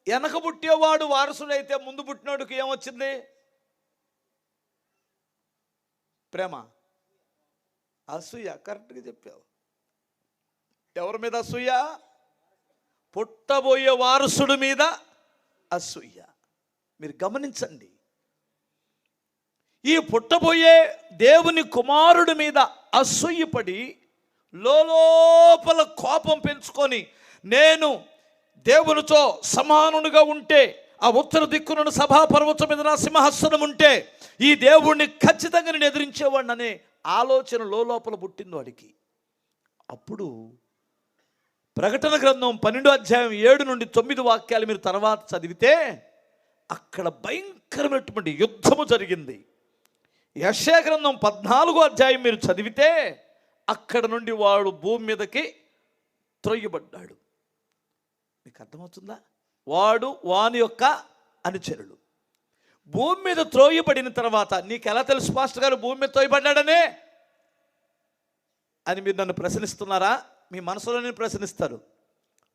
వెనక పుట్టేవాడు వారసుడైతే ముందు పుట్టినోడికి ఏమొచ్చింది? ప్రేమ, అసూయ. కరెక్ట్గా చెప్పావు. ఎవరి మీద అసూయ? పుట్టబోయే వారసుడి మీద అసూయ. మీరు గమనించండి, ఈ పుట్టబోయే దేవుని కుమారుడి మీద అసూయపడి లోపల కోపం పెంచుకొని, నేను దేవునితో సమానునిగా ఉంటే, ఆ ఉత్తర దిక్కున సభాపర్వతం మీద నా సింహాసనం ఉంటే ఈ దేవుణ్ణి ఖచ్చితంగా నేను ఎదిరించేవాడిని అనే ఆలోచన లోపల పుట్టింది వాడికి. అప్పుడు ప్రకటన గ్రంథం 12వ అధ్యాయం 7 నుండి 9 వాక్యాలు మీరు తర్వాత చదివితే అక్కడ భయంకరమైనటువంటి యుద్ధము జరిగింది. యెషయా గ్రంథం 14వ అధ్యాయం మీరు చదివితే అక్కడ నుండి వాడు భూమి మీదకి త్రొయ్యబడ్డాడు. మీకు అర్థమవుతుందా? వాని యొక్క అనుచరులు భూమి మీద త్రోయబడిన తర్వాత నీకు ఎలా తెలుసు పాస్టర్ గారు భూమి మీద త్రోయబడ్డాడనే అని మీరు నన్ను ప్రశ్నిస్తున్నారా? మీ మనసులోనే ప్రశ్నిస్తారు.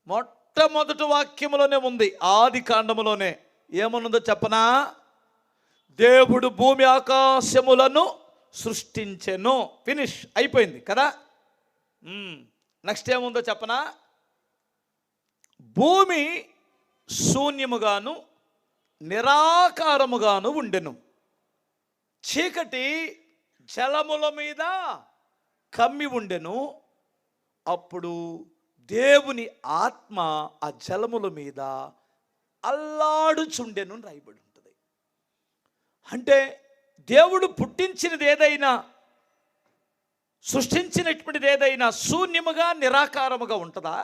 మొట్టమొదటి వాక్యములోనే ఉంది, ఆది కాండములోనే ఏమనుందో చెప్పనా? దేవుడు భూమి ఆకాశములను సృష్టించెను. ఫినిష్ అయిపోయింది కదా. నెక్స్ట్ ఏముందో చెప్పనా? భూమి శూన్యముగాను నిరాకారముగాను ఉండెను, చీకటి జలముల మీద కమ్మి ఉండెను. అప్పుడు దేవుని ఆత్మ ఆ జలముల మీద అల్లాడుచుండెను రాయబడి ఉంటుంది. అంటే దేవుడు పుట్టించినది ఏదైనా, సృష్టించినటువంటిది ఏదైనా శూన్యముగా నిరాకారముగా ఉంటుందా?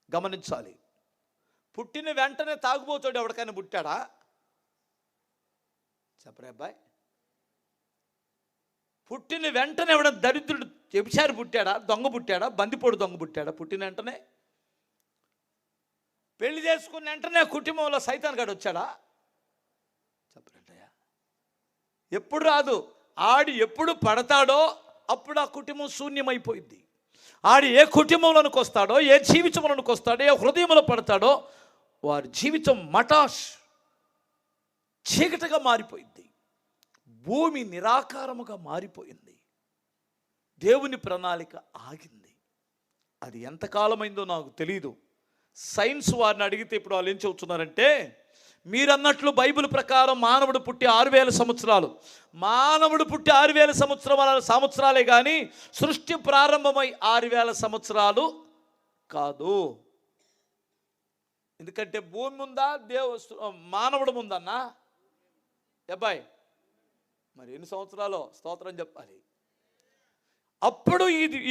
గమనించాలి. పుట్టిన వెంటనే తాగుబోతాడు ఎవరికైనా పుట్టాడా? చెప్పరే అబ్బాయి. పుట్టిన వెంటనే ఎవడైనా దరిద్రుడు వ్యభిచారి పుట్టాడా? దొంగ పుట్టాడా? బందిపోడు దొంగ పుట్టాడా? పుట్టిన వెంటనే. పెళ్లి చేసుకున్న వెంటనే కుటుంబంలో సైతాన్ గాడు వచ్చాడా? చెప్పరంటయ్యా. ఎప్పుడు రాదు. ఆడి ఎప్పుడు పడతాడో అప్పుడు ఆ కుటుంబం శూన్యమైపోయింది. ఆడు ఏ కుటుంబంలోనికి వస్తాడో, ఏ జీవితంలోనికి వస్తాడో, ఏ హృదయంలో పడతాడో వారి జీవితం మటాష్ చీకటిగా మారిపోయింది. భూమి నిరాకారముగా మారిపోయింది. దేవుని ప్రణాళిక ఆగింది. అది ఎంతకాలమైందో నాకు తెలియదు. సైన్స్ వారిని అడిగితే ఇప్పుడు వాళ్ళు ఏం చెబుతున్నారంటే, మీరన్నట్లు బైబిల్ ప్రకారం మానవుడు పుట్టి 6000 సంవత్సరాలు, మానవుడు పుట్టి 6000 సంవత్సరాలే కానీ సృష్టి ప్రారంభమై 6000 సంవత్సరాలు కాదు. ఎందుకంటే భూమి ముందా మానవుడు ముందన్నా? అబ్బాయి మరి ఎన్ని సంవత్సరాలు? స్తోత్రం చెప్పాలి. అప్పుడు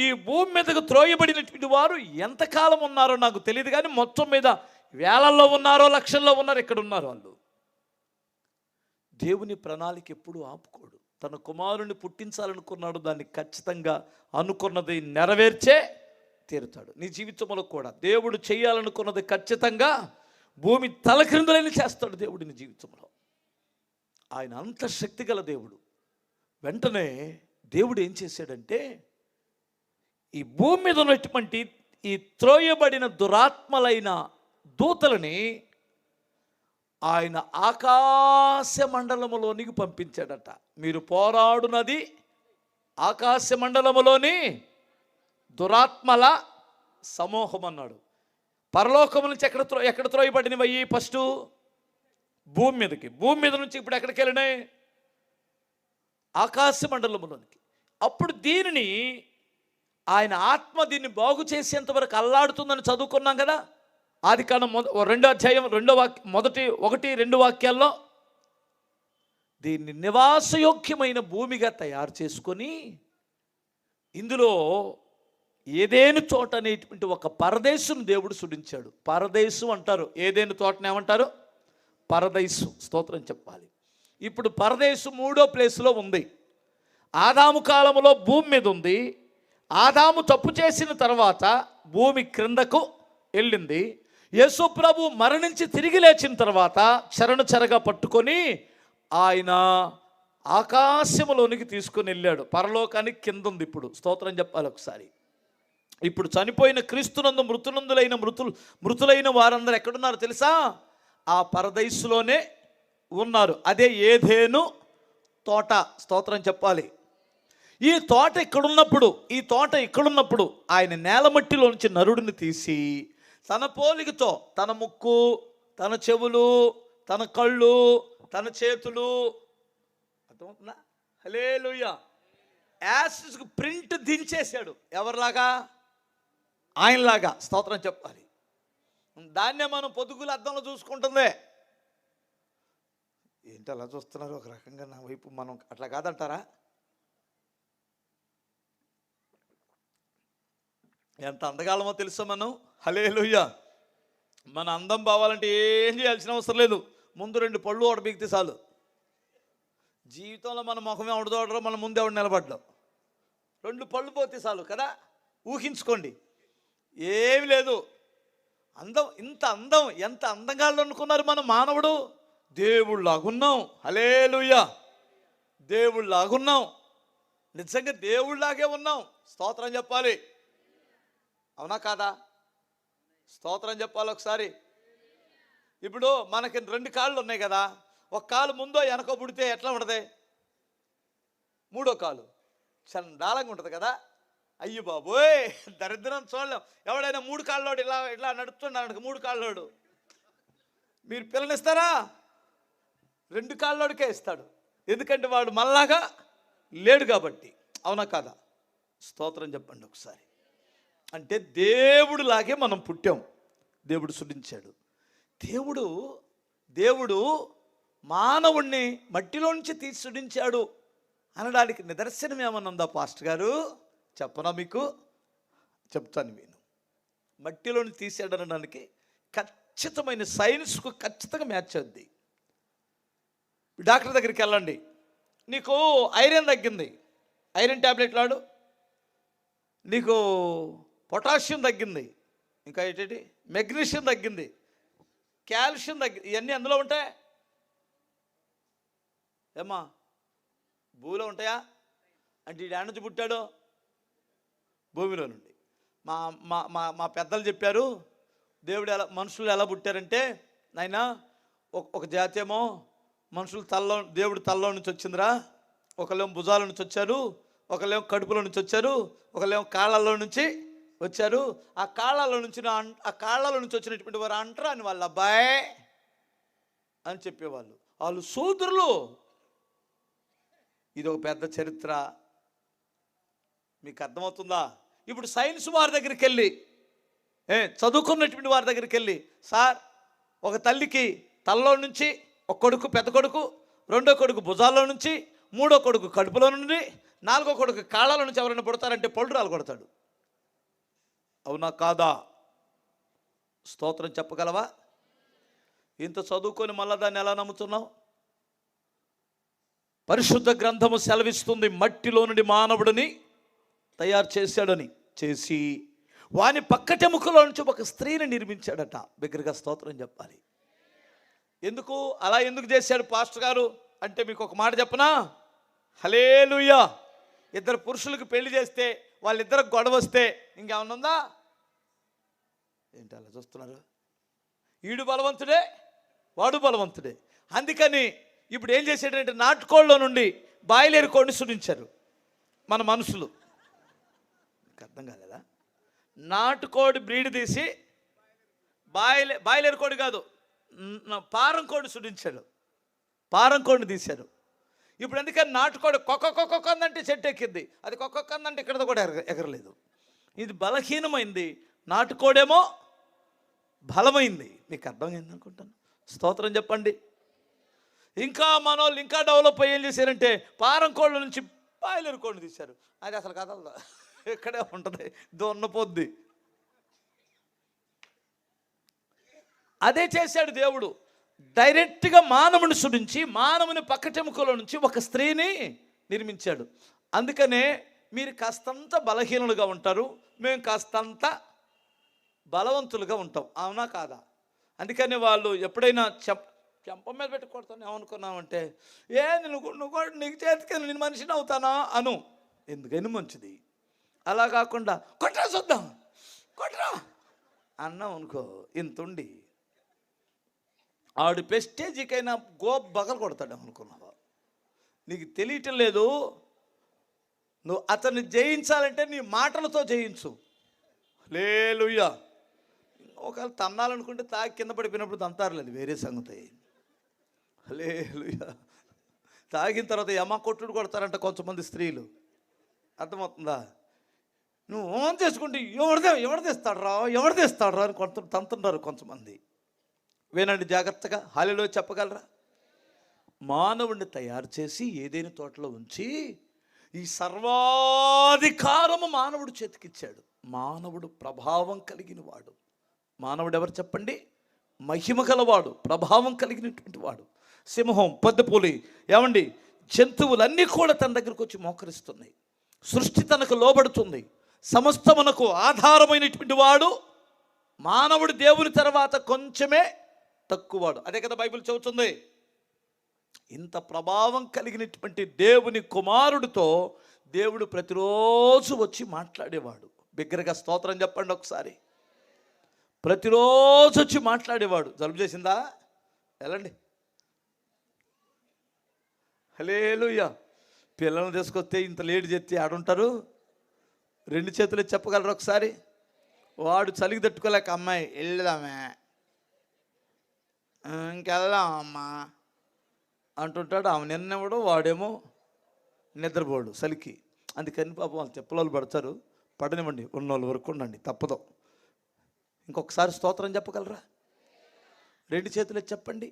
ఈ భూమి మీదకు త్రోయబడినటువంటి వారు ఎంతకాలం ఉన్నారో నాకు తెలియదు, కానీ మొత్తం మీద వేలల్లో ఉన్నారో లక్షల్లో ఉన్నారో ఇక్కడ ఉన్నారు వాళ్ళు. దేవుని ప్రణాళిక ఎప్పుడు ఆపుకోడు. తన కుమారుని పుట్టించాలనుకున్నాడు, దాన్ని ఖచ్చితంగా అనుకున్నది నెరవేర్చే తీరుతాడు. నీ జీవితంలో కూడా దేవుడు చేయాలనుకున్నది ఖచ్చితంగా భూమి తలక్రిందులని చేస్తాడు దేవుడు నీ జీవితంలో. ఆయన అంత శక్తిగల దేవుడు. వెంటనే దేవుడు ఏం చేశాడంటే, ఈ భూమి మీద ఉన్నటువంటి ఈ త్రోయబడిన దురాత్మలైన దూతలని ఆయన ఆకాశ మండలములోనికి పంపించాడట. మీరు పోరాడునది ఆకాశ మండలములోని దురాత్మల సమూహం అన్నాడు. పరలోకము నుంచి ఎక్కడ త్రోయబడినవయ్యి? ఫస్ట్ భూమి మీదకి. భూమి మీద నుంచి ఇప్పుడు ఎక్కడికి వెళ్ళినాయి? ఆకాశ మండలములోనికి. అప్పుడు దీనిని ఆయన ఆత్మ దీన్ని బాగు చేసేంత వరకు అల్లాడుతుందని చదువుకున్నాం కదా. ఆదికాండం 2వ అధ్యాయం 1-2 వాక్యాల్లో దీన్ని నివాసయోగ్యమైన భూమిగా తయారు చేసుకొని ఇందులో ఏదేను తోట అనేటువంటి ఒక పరదేశును దేవుడు సుడించాడు. పరదేశు అంటారు, ఏదేను తోటని ఏమంటారు? పరదేశు. స్తోత్రం చెప్పాలి. ఇప్పుడు పరదేశు 3వ ప్లేస్లో ఉంది. ఆదాము కాలంలో భూమి మీద ఉంది. ఆదాము తప్పు చేసిన తర్వాత భూమి క్రిందకు వెళ్ళింది. యేసు ప్రభు మరణించి తిరిగి లేచిన తర్వాత చెరగా పట్టుకొని ఆయన ఆకాశములోనికి తీసుకొని వెళ్ళాడు. పరలోకానికి కింద ఉంది ఇప్పుడు. స్తోత్రం చెప్పాలి ఒకసారి. ఇప్పుడు చనిపోయిన క్రీస్తునందు మృతులైన వారందరూ ఎక్కడున్నారు తెలుసా? ఆ పరదైసులోనే ఉన్నారు. అదే ఏదేను తోట. స్తోత్రం చెప్పాలి. ఈ తోట ఇక్కడున్నప్పుడు ఆయన నేలమట్టిలో నుంచి నరుడిని తీసి తన పోలికతో తన ముక్కు, తన చెవులు, తన కళ్ళు, తన చేతులు, అర్థమవుతుందా? హల్లెలూయా. యాసిడ్కి ప్రింట్ దించేశాడు. ఎవరిలాగా? ఆయనలాగా. స్తోత్రం చెప్పాలి. దాన్నే మనం పొదుగుల అద్దంలో చూసుకుంటుంది. ఏంటి అలా చూస్తున్నారు ఒక రకంగా నా వైపు? మనం అట్లా కాదంటారా? ఎంత అందగాలమో తెలుసా మనం? హల్లెలూయా. మన అందం బావాలంటే ఏం చేయాల్సిన అవసరం లేదు. ముందు 2 పళ్ళు ఓడబీగితే చాలు. జీవితంలో మన ముఖమే ఎవడదోడరో మన ముందు ఎవడు నిలబడ్డాం. 2 పళ్ళు పోతే చాలు కదా. ఊహించుకోండి, ఏమి లేదు. ఎంత అందంగా అనుకున్నారు మనం? మానవుడు దేవుళ్ళలాగున్నాం. హల్లెలూయా. దేవుళ్ళలాగున్నాం. నిజంగా దేవుళ్ళలాగే ఉన్నాం. స్తోత్రం చెప్పాలి. అవునా కాదా? స్తోత్రం చెప్పాలి ఒకసారి. ఇప్పుడు మనకి 2 కాళ్ళు ఉన్నాయి కదా. ఒక కాలు ముందో వెనకో పుడితే ఎట్లా ఉంటుంది? 3వ కాలు చండాలంగా ఉంటుంది కదా. అయ్యి బాబోయ్, దరిద్రం చూడలేం. ఎవడైనా 3 కాళ్ళోడు ఇలా నడుపుతున్నాడు, 3 కాళ్ళోడు, మీరు పిల్లనిస్తారా? 2 కాళ్ళోడికే ఇస్తాడు. ఎందుకంటే వాడు మళ్ళాగా లేడు కాబట్టి. అవునా కాదా? స్తోత్రం చెప్పండి ఒకసారి. అంటే దేవుడులాగే మనం పుట్టాం. దేవుడు సృష్టించాడు. దేవుడు మానవుణ్ణి మట్టిలో నుంచి తీసి సృష్టించాడు అనడానికి నిదర్శనం ఏమన్నా ఉందా పాస్టర్ గారు? చెప్పనా మీకు? చెప్తాను విను. మట్టిలోని తీసాడు అనడానికి ఖచ్చితమైన సైన్స్కు ఖచ్చితంగా మ్యాచ్ అవుద్ది. డాక్టర్ దగ్గరికి వెళ్ళండి, నీకు ఐరన్ తగ్గింది, ఐరన్ ట్యాబ్లెట్లు వాడు. నీకు పొటాషియం తగ్గింది, ఇంకా ఏంటి మెగ్నీషియం తగ్గింది, కాల్షియం తగ్గింది. ఇవన్నీ అందులో ఉంటాయి ఏమ్మా? భూమిలో ఉంటాయా? అంటే ఈ నుంచి పుట్టాడు భూమిలో నుండి. మా మా మా మా పెద్దలు చెప్పారు, మనుషులు ఎలా పుట్టారంటే, నాయనా ఒక జాతి ఏమో మనుషులు దేవుడు తలలో నుంచి వచ్చిందిరా, ఒకళ్ళేమో భుజాల నుంచి వచ్చారు, ఒకళ్ళేమో కడుపులో నుంచి వచ్చారు, ఒకళ్ళేమో కాళ్ళల్లో నుంచి వచ్చారు. ఆ కాళ్ళలో నుంచి వచ్చినటువంటి వారు అంటారా అని వాళ్ళ అబ్బాయి అని చెప్పేవాళ్ళు. వాళ్ళు సోదరులు. ఇది ఒక పెద్ద చరిత్ర. మీకు అర్థమవుతుందా? ఇప్పుడు సైన్స్ వారి దగ్గరికి వెళ్ళి, చదువుకున్నటువంటి వారి దగ్గరికి వెళ్ళి, సార్ ఒక తల్లికి తలలో నుంచి ఒక కొడుకు, పెద్ద కొడుకు, రెండో కొడుకు భుజాల్లో నుంచి, మూడో కొడుకు కడుపులో నుండి, నాలుగో కొడుకు కాళ్ళ నుంచి ఎవరైనా పుడతారంటే పళ్ళు రాలు కొడతాడు. అవునా కాదా? స్తోత్రం చెప్పగలవా? ఇంత చదువుకొని మళ్ళా దాన్ని ఎలా నమ్ముతున్నావు? పరిశుద్ధ గ్రంథము సెలవిస్తుంది, మట్టిలో నుండి మానవుడిని తయారు చేశాడని. చేసి వాని పక్కటెముకలో నుంచి ఒక స్త్రీని నిర్మించాడట. బిగ్గరగా స్తోత్రం చెప్పాలి. ఎందుకు అలా ఎందుకు చేశాడు పాస్టర్ గారు అంటే మీకు ఒక మాట చెప్పనా? హల్లెలూయా. ఇద్దరు పురుషులకు పెళ్లి చేస్తే వాళ్ళిద్దరికి గొడవ వస్తే ఇంకేమన్నా ఉందా? ఏంటి అలా చూస్తున్నారు? ఈడు బలవంతుడే, వాడు బలవంతుడే. అందుకని ఇప్పుడు ఏం చేశాడంటే నాటుకోళ్ళలో నుండి బాయిలేరు కోడిని సృష్టించారు మన మనుషులు. అర్థం కాలేదా? నాటుకోడి బ్రీడ్ తీసి బాయిలేరు కోడి కాదు, పారం కోడిని సృష్టించాడు. పారం కోడిని తీశారు. ఇప్పుడు ఎందుకని నాటుకోడి కొక్క అందంటే చెట్టు ఎక్కింది, అది కొక్క అందంటే ఇక్కడ కూడా ఎగరలేదు. ఇది బలహీనమైంది, నాటుకోడేమో బలమైంది. మీకు అర్థమైంది అనుకుంటాను. స్తోత్రం చెప్పండి. ఇంకా మనోళ్ళు ఇంకా డెవలప్ అయ్యి ఏం చేశారంటే పారం కోళ్ళ నుంచి బాయిలేరు కోడిని తీశారు. అది అసలు కదలదా, ఇక్కడే ఉంటుంది, దొన్నపోద్ది. అదే చేశాడు దేవుడు. డైరెక్ట్గా మానవుని సృష్టించి మానవుని పక్కటెముకలో నుంచి ఒక స్త్రీని నిర్మించాడు. అందుకనే మీరు కాస్తంత బలహీనులుగా ఉంటారు, మేము కాస్తంత బలవంతులుగా ఉంటాం. అవునా కాదా? అందుకని వాళ్ళు ఎప్పుడైనా చెంప మీద పెట్టి కొడతాను ఏమనుకున్నామంటే, నువ్వు నీకు చేతికి నేను మనిషిని అవుతానా అను. ఎందుకని మంచిది. అలా కాకుండా కొట్రా చూద్దాం, కొట్రా అన్నాం అనుకో, ఇంతుండి ఆడు పెస్టేజీకైనా బగలు కొడతాడు అనుకున్నావా? నీకు తెలియటం లేదు. నువ్వు అతన్ని జయించాలంటే నీ మాటలతో జయించు. హల్లెలూయా. ఒకవేళ తన్నాలనుకుంటే తాగి కింద పడిపోయినప్పుడు తంతారులేదు, వేరే సంగతి. హల్లెలూయా. తాగిన తర్వాత యమ కొట్టుడు కొడతారంట కొంతమంది స్త్రీలు. అర్థమవుతుందా? నువ్వు ఓన్ చేసుకుంటే ఎవరు తెస్తాడు రా అని తంతున్నారు కొంతమంది. వినండి జాగ్రత్తగా, హల్లెలూయా చెప్పగలరా? మానవుడిని తయారు చేసి ఏదైనా తోటలో ఉంచి ఈ సర్వాధికారము మానవుడు చేతికిచ్చాడు. మానవుడు ప్రభావం కలిగిన వాడు. మానవుడు ఎవరు చెప్పండి? మహిమ గలవాడు, ప్రభావం కలిగినటువంటి వాడు. సింహం, పొద్దపులి, ఏమండి జంతువులన్నీ కూడా తన దగ్గరకు వచ్చి మోకరిస్తున్నాయి. సృష్టి తనకు లోబడుతుంది. సమస్తమునకు ఆధారమైనటువంటి వాడు మానవుడు. దేవుని తర్వాత కొంచెమే తక్కువవాడు. అదే కదా బైబిల్ చెబుతుంది. ఇంత ప్రభావం కలిగినటువంటి దేవుని కుమారుడితో దేవుడు ప్రతిరోజు వచ్చి మాట్లాడేవాడు. బిగ్గరగా స్తోత్రం చెప్పండి ఒకసారి. ప్రతిరోజు వచ్చి మాట్లాడేవాడు. జలుబు చేసిందా? వెళ్ళండి. హల్లెలూయా. పిల్లల్ని తీసుకొస్తే ఇంత లేట్ చేస్తే ఆడుంటారు. రెండు చేతులు చెప్పగలరు ఒకసారి. వాడు చలికి తట్టుకోలేక అమ్మాయి వెళ్దామే, ఇంకెళ్దాం అమ్మా అంటుంటాడు. ఆమె నిన్నెవడో వాడేమో నిద్రపోడు చలికి. అందుకని పాపం వాళ్ళు చెప్పలోళ్ళు పడతారు. పడనివ్వండి, ఉన్నోళ్ళు వరకు ఉండండి, తప్పదు. ఇంకొకసారి స్తోత్రం చెప్పగలరా? రెండు చేతులు చెప్పండి.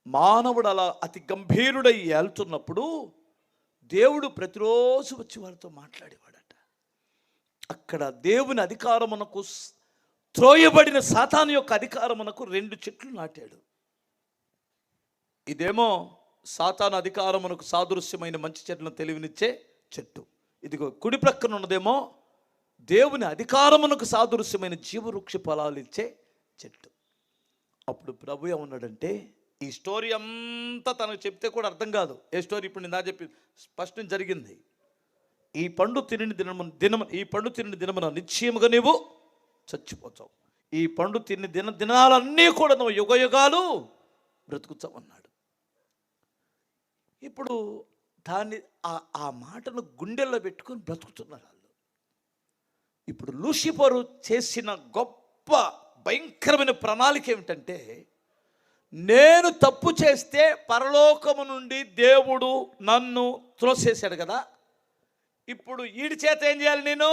మానవుడు అలా అతి గంభీరుడై ఏళ్తున్నప్పుడు దేవుడు ప్రతిరోజు వచ్చి వారితో మాట్లాడేవాడట. అక్కడ దేవుని అధికారమునకు త్రోయబడిన సాతాను యొక్క అధికారమునకు 2 చెట్లు నాటాడు. ఇదేమో సాతాను అధికారమునకు సాదృశ్యమైన మంచి చెట్లను తెలివినిచ్చే చెట్టు. ఇదిగో కుడి ప్రక్కన ఉన్నదేమో దేవుని అధికారమునకు సాదృశ్యమైన జీవవృక్ష ఫలాలు ఇచ్చే చెట్టు. అప్పుడు ప్రభు ఏమన్నాడంటే, ఈ స్టోరీ అంతా తనకు చెప్తే కూడా అర్థం కాదు. ఏ స్టోరీ? ఇప్పుడు నేను చెప్పి స్పష్టం జరిగింది. ఈ పండు తిని దినమున నిశ్చయముగా నీవు చచ్చిపోతావు. ఈ పండు తిని దినాలన్నీ కూడా నువ్వు యుగయుగాలు బ్రతుకుతావు అన్నాడు. ఇప్పుడు దాన్ని ఆ మాటను గుండెల్లో పెట్టుకొని బ్రతుకుతున్నారు వాళ్ళు. ఇప్పుడు లూసిఫరు చేసిన గొప్ప భయంకరమైన ప్రణాళిక ఏమిటంటే, నేను తప్పు చేస్తే పరలోకము నుండి దేవుడు నన్ను త్రోసేశాడు కదా, ఇప్పుడు వీడి చేత ఏం చేయాలి? నేను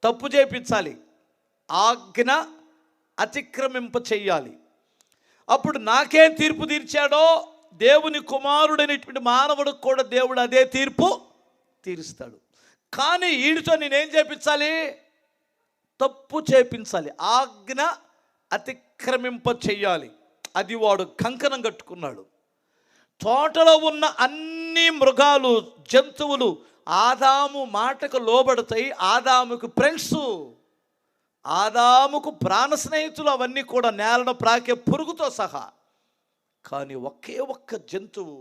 తప్పు చేయించాలి, ఆజ్ఞ అతిక్రమింప చెయ్యాలి. అప్పుడు నాకేం తీర్పు తీర్చాడో దేవుని కుమారుడైనటువంటి మానవుడికి కూడా దేవుడు అదే తీర్పు తీరుస్తాడు. కానీ వీడితో నేనేం చేపించాలి? తప్పు చేపించాలి, ఆజ్ఞ అతిక్రమింప చెయ్యాలి. అది వాడు కంకణం కట్టుకున్నాడు. తోటలో ఉన్న అన్ని మృగాలు, జంతువులు ఆదాము మాటకు లోబడతాయి. ఆదాముకు ఫ్రెండ్స్, ఆదాముకు ప్రాణ స్నేహితులు, అవన్నీ కూడా నేలను ప్రాకే పురుగుతో సహా. కానీ ఒకే ఒక్క జంతువు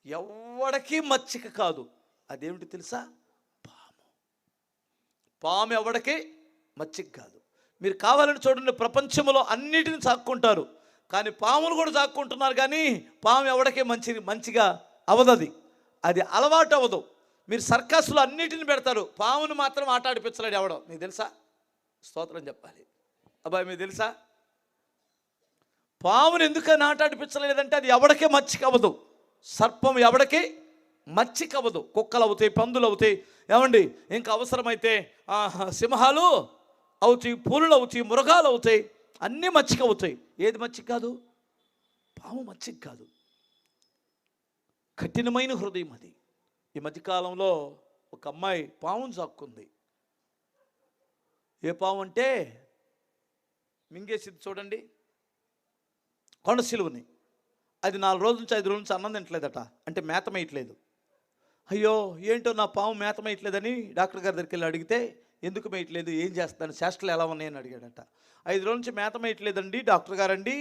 ఎవడికి మచ్చిక కాదు. అదేమిటి తెలుసా? పాము. పాము ఎవడికి మచ్చిక కాదు. మీరు కావాలని చూడండి, ప్రపంచంలో అన్నిటిని చాక్కుంటారు, కానీ పాములు కూడా చాక్కుంటున్నారు. కానీ పాము ఎవడికి మంచిగా అవదది, అది అలవాటు అవ్వదు. మీరు సర్కస్లో అన్నిటిని పెడతారు, పామును మాత్రం ఆట ఆడిపించలేడు ఎవడో. మీకు తెలుసా? స్తోత్రం చెప్పాలి. అబ్బాయి మీకు తెలుసా? పామును ఎందుకని ఆట ఆడిపించలేదంటే అది ఎవడికే మచ్చిక అవ్వదు. సర్పం ఎవడికి మచ్చిక అవ్వదు. కుక్కలు అవుతాయి, పందులు అవుతాయి, ఏమండి ఇంకా అవసరమైతే సింహాలు అవుతాయి, పులులు అవుతాయి, మృగాలు అవుతాయి, అన్నీ మచ్చిక అవుతాయి. ఏది మచ్చిక కాదు? పాము మచ్చిక కాదు. కఠినమైన హృదయం అది. ఈ మధ్యకాలంలో ఒక అమ్మాయి పామును సాక్కుంది. ఏ పాము అంటే మింగేసింది చూడండి, కొండసిలువని. అది 4 రోజుల నుంచి 5 రోజుల నుంచి అన్నం తింటలేదట, అంటే మేత మేయట్లేదు. అయ్యో ఏంటో నా పాము మేత మేయట్లేదని డాక్టర్ గారి దగ్గరికి వెళ్ళి అడిగితే, ఎందుకు మేయట్లేదు, ఏం చేస్తాను, చేష్టలు ఎలా ఉన్నాయని అడిగాడట. 5 రోజుల నుంచి మేత మేయట్లేదండి డాక్టర్ గారండి,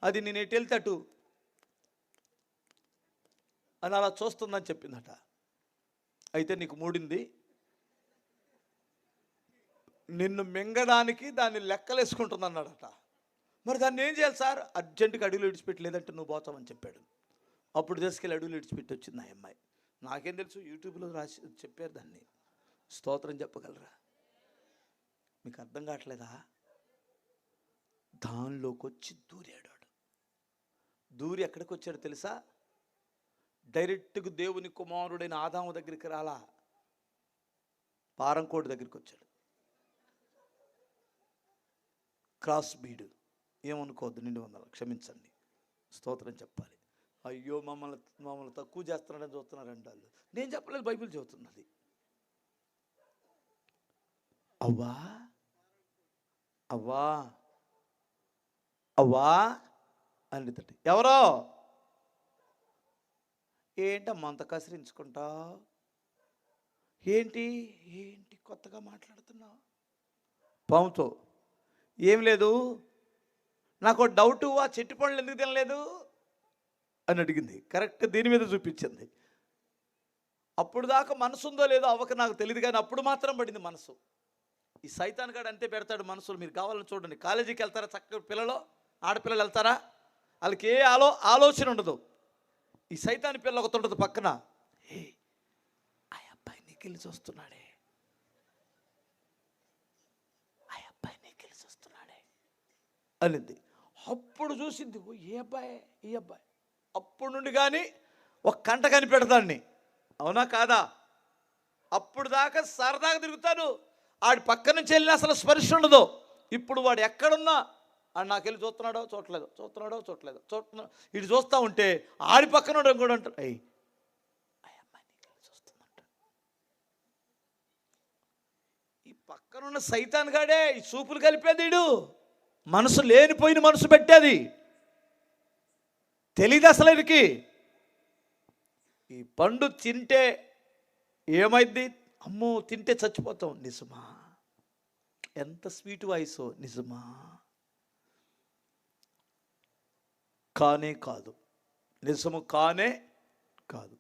అది నేను ఎటు వెళ్తే అటు అని అలా చూస్తుందని చెప్పిందట. అయితే నీకు మూడింది, నిన్ను మింగడానికి దాన్ని లెక్కలేసుకుంటుంది అన్నాడట. మరి దాన్ని ఏం చేయాలి సార్? అర్జెంటుగా అడుగులు విడిచిపెట్టలేదంటే నువ్వు పోతావని చెప్పాడు. అప్పుడు తీసుకెళ్ళి అడుగులు విడిచిపెట్టి వచ్చింది ఆ అమ్మాయి. నాకేం తెలుసు, యూట్యూబ్లో రాసి చెప్పారు దాన్ని. స్తోత్రం చెప్పగలరా? మీకు అర్థం కావట్లేదా? దానిలోకి వచ్చి దూరాడు. దూరి ఎక్కడికి వచ్చాడు తెలుసా? డైరెక్ట్గా దేవుని కుమారుడైన ఆదాము దగ్గరికి రాలా, పారంకోడి దగ్గరికి వచ్చాడు. క్రాస్ బీడు. ఏమనుకోవద్దు, 200 క్షమించండి, స్తోత్రం చెప్పాలి. అయ్యో మమ్మల్ని తక్కువ చేస్తున్నాడని చూస్తున్నారంట వాళ్ళు. నేను చెప్పలేదు, బైబిల్ చెబుతున్నది. అవ్వా అవ్వా అవ్వా అని తట్టి, ఎవరో ఏంటమ్మా అంత కసిరించుకుంటా, ఏంటి కొత్తగా మాట్లాడుతున్నావు? పాముతో ఏం లేదు, నాకు డౌటు, ఆ చెట్టు పండ్లు ఎందుకు తినలేదు అని అడిగింది. కరెక్ట్ దీని మీద చూపించింది. అప్పుడు దాకా మనసు ఉందో లేదో అవ్వక నాకు తెలియదు, కానీ అప్పుడు మాత్రం పడింది మనసు. ఈ సైతాన్ గాడు అంతే పెడతాడు మనసులు. మీరు కావాలని చూడండి, కాలేజీకి వెళ్తారా చక్కగా పిల్లలు, ఆడపిల్లలు వెళ్తారా, వాళ్ళకి ఏ ఆలోచన ఉండదు. ఈ సైతాన్ పిల్ల ఒకటి ఉంటుంది పక్కన, ఆ అబ్బాయి నీకెళ్ళి చూస్తున్నాడే, ఆ అబ్బాయి నీకెళ్ళి చూస్తున్నాడే అనింది. అప్పుడు చూసింది, ఏ అబ్బాయి, ఈ అబ్బాయి. అప్పుడు నుండి కానీ ఒక కంట కనిపెడతాన్ని, అవునా కాదా? అప్పుడు దాకా సరదాగా తిరుగుతాను, ఆడి పక్క నుంచి వెళ్ళిన అసలు స్పర్శ ఉండదు. ఇప్పుడు వాడు ఎక్కడున్నా ఆడు నాకెళ్ళి చూస్తున్నాడో చూడట్లేదు ఇటు చూస్తూ ఉంటే ఆడి పక్కన కూడా అంటారు, అయ్యి అమ్మాయి చూస్తుందంట. ఈ పక్కనున్న సైతాన్ గాడే ఈ చూపులు కలిపేది, వీడు మనసు లేనిపోయిన మనసు పెట్టేది, తెలీదు అసలు వీడికి. ఈ పండు తింటే ఏమైంది? అమ్మో తింటే చచ్చిపోతాం. నిజమా? ఎంత స్వీట్ వాయిసో. నిజమా? కానే కాదు, నిజము కానే కాదు.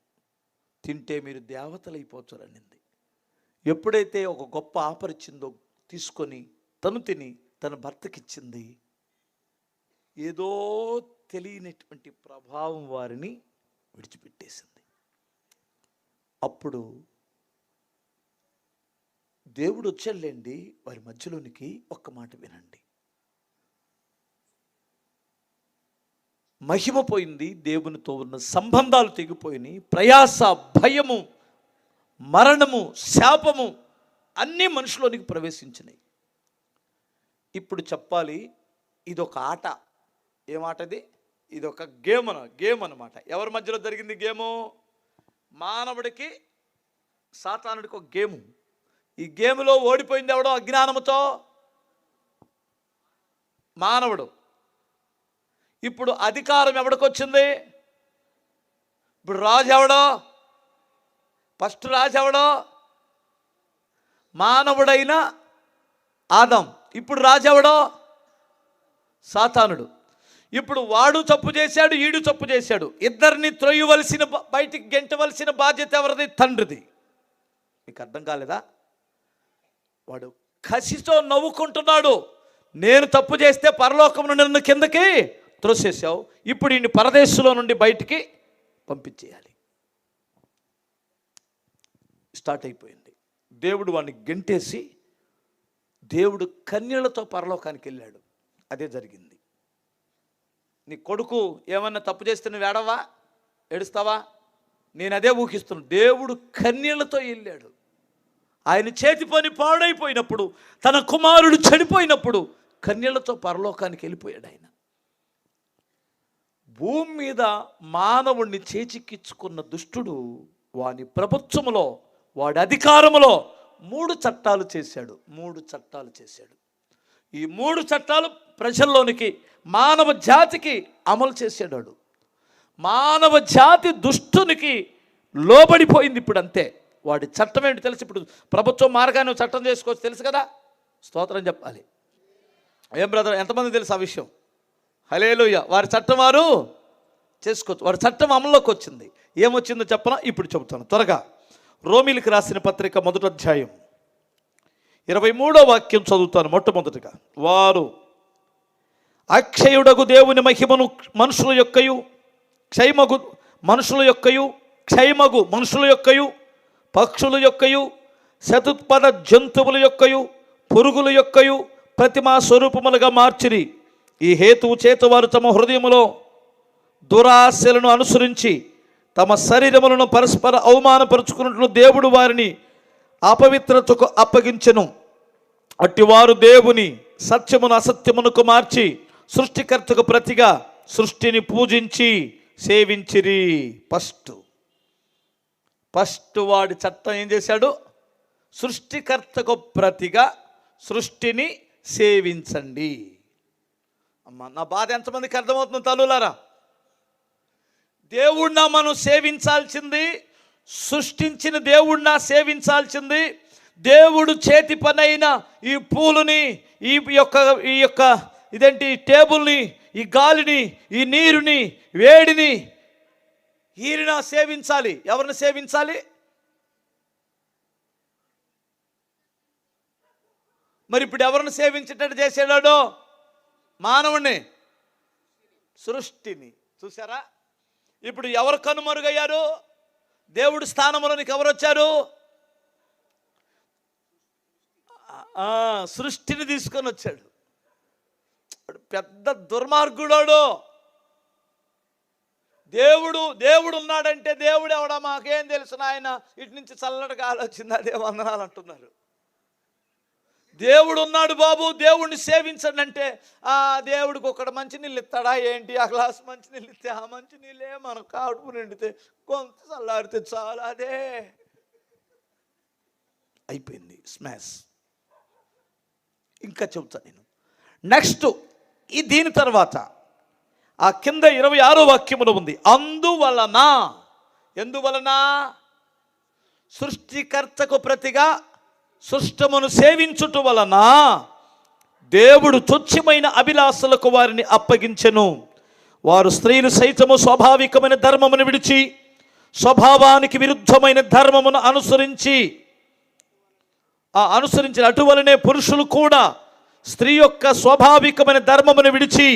తింటే మీరు దేవతలు అయిపోతారనింది. ఎప్పుడైతే ఒక గొప్ప ఆఫర్ ఇచ్చిందో తీసుకొని తను తిని తన భర్తకిచ్చింది, ఏదో తెలియనటువంటి ప్రభావం వారిని విడిచిపెట్టేసింది. అప్పుడు దేవుడు వచ్చాడులేండి వారి మధ్యలోనికి. ఒక్క మాట వినండి. మహిమ పోయింది, దేవునితో ఉన్న సంబంధాలు తెగిపోయినాయి, ప్రయాస, భయము, మరణము, శాపము అన్నీ మనుషులోనికి ప్రవేశించినాయి. ఇప్పుడు చెప్పాలి, ఇదొక ఆట. ఏమాటది? ఇది ఒక గేమ్ అనమాట. ఎవరి మధ్యలో జరిగింది గేము? మానవుడికి సాతానుడికి ఒక గేము. ఈ గేములో ఓడిపోయింది ఎవడో? అజ్ఞానముతో మానవుడు. ఇప్పుడు అధికారం ఎవడికి వచ్చింది? ఇప్పుడు రాజు ఎవడో? ఫస్ట్ రాజు ఎవడో? మానవుడైన ఆదాం. ఇప్పుడు రాజు ఎవడో? సాతానుడు. ఇప్పుడు వాడు తప్పు చేశాడు, ఈడు తప్పు చేశాడు. ఇద్దరిని త్రొయ్యవలసిన, బయటికి గెంటవలసిన బాధ్యత ఎవరిది? తండ్రిది. మీకు అర్థం కాలేదా? వాడు కసితో నవ్వుకుంటున్నాడు. నేను తప్పు చేస్తే పరలోకం నుండి నన్ను కిందకి త్రోసేసావు, ఇప్పుడు ఈయన్ని పరదేశంలో నుండి బయటికి పంపించేయాలి. స్టార్ట్ అయిపోయింది. దేవుడు వాడిని గెంటేసి దేవుడు కన్యలతో పరలోకానికి వెళ్ళాడు. అదే జరిగింది. నీ కొడుకు ఏమన్నా తప్పు చేస్తే నువ్వు ఏడవా? ఏడుస్తావా? నేను అదే ఊహిస్తున్నాను. దేవుడు కన్యలతో వెళ్ళాడు. ఆయన చేతి పని పాడైపోయినప్పుడు, తన కుమారుడు చనిపోయినప్పుడు కన్యలతో పరలోకానికి వెళ్ళిపోయాడు ఆయన. భూమి మీద మానవుణ్ణి చేజిక్కించుకున్న దుష్టుడు వాని ప్రభుత్వములో, వాడి అధికారములో 3 చట్టాలు చేశాడు. 3 చట్టాలు చేశాడు. ఈ 3 చట్టాలు ప్రజల్లోనికి, మానవ జాతికి అమలు చేసాడు. మానవ జాతి దుష్టునికి లోబడిపోయింది. ఇప్పుడు అంతే. వాడి చట్టం ఏంటి తెలుసు? ఇప్పుడు ప్రభుత్వం మార్గాన్ని చట్టం చేసుకోవచ్చు, తెలుసు కదా? స్తోత్రం చెప్పాలి. ఏం బ్రదర్, ఎంతమంది తెలుసు ఆ విషయం? హల్లెలూయా. వారి చట్టం వారు చేసుకోవచ్చు. వారి చట్టం అమల్లోకి వచ్చింది. ఏమొచ్చిందో చెప్పనా? ఇప్పుడు చెబుతాను త్వరగా. రోమీలకు రాసిన పత్రిక 1వ అధ్యాయం 23వ వాక్యం చదువుతాను. మొట్టమొదటిగా, వారు అక్షయుడగు దేవుని మహిమను మనుషుల యొక్కయు క్షయమగు మనుషుల యొక్కయు పక్షుల యొక్కయు శతుత్పద జంతువుల యొక్కయు పురుగుల యొక్కయు ప్రతిమా స్వరూపములుగా మార్చిరి. ఈ హేతువు చేత వారు తమ హృదయములో దురాశలను అనుసరించి తమ శరీరములను పరస్పర అవమానపరుచుకున్నట్లు దేవుడు వారిని అపవిత్రతకు అప్పగించెను. అట్టివారు దేవుని సత్యమును అసత్యమునకు మార్చి సృష్టికర్తకు ప్రతిగా సృష్టిని పూజించి సేవించిరి. ఫస్ట్ వాడి చట్టం ఏం చేశాడు? సృష్టికర్తకు ప్రతిగా సృష్టిని సేవించండి. అమ్మ, నా బాధ ఎంతమందికి అర్థమవుతుంది తల్లులారా? దేవుణ్ణా మనం సేవించాల్సింది, సృష్టించిన దేవుణ్ణా సేవించాల్సింది. దేవుడు చేతి పనైన ఈ పూలని, ఈ యొక్క ఇదేంటి టేబుల్ని, ఈ గాలిని, ఈ నీరుని, వేడిని, ఈయన సేవించాలి. ఎవరిని సేవించాలి? మరి ఇప్పుడు ఎవరిని సేవించేటట్టు చేసాడో? మానవుణ్ణి, సృష్టిని. చూసారా? ఇప్పుడు ఎవరు కనుమరుగయ్యారు? దేవుడి స్థానంలోనికి ఎవరు వచ్చారు? సృష్టిని తీసుకొని వచ్చాడు. పెద్ద దుర్మార్గుడు. దేవుడు ఉన్నాడంటే దేవుడు ఎవడా? మాకేం తెలుసు నాయన, ఇటు నుంచి చల్లటి గాలి వచ్చింది, అదే వందనాలు అంటున్నారు. దేవుడు ఉన్నాడు బాబు, దేవుడిని సేవించండి అంటే, దేవుడికి ఒకటి మంచి నీళ్ళు ఇస్తాడా ఏంటి? ఆ గ్లాస్ మంచి నీళ్ళు ఇస్తే ఆ మంచి నీళ్ళే మనకు కాడుపు నిండితే కొంత చల్లారితే చాలు, అదే అయిపోయింది. స్మాష్. ఇంకా చెబుతా నేను. నెక్స్ట్ దీని తర్వాత ఆ కింద 26వ వాక్యములో ఉంది, ఎందువలన సృష్టికర్తకు ప్రతిగా సృష్టమును సేవించుట వలన దేవుడు తుచ్చమైన అభిలాషలకు వారిని అప్పగించెను. వారు స్త్రీలు సైతము స్వాభావికమైన ధర్మమును విడిచి స్వభావానికి విరుద్ధమైన ధర్మమును అనుసరించిన అటువలనే పురుషులు కూడా స్త్రీ యొక్క స్వాభావికమైన ధర్మమును విడిచి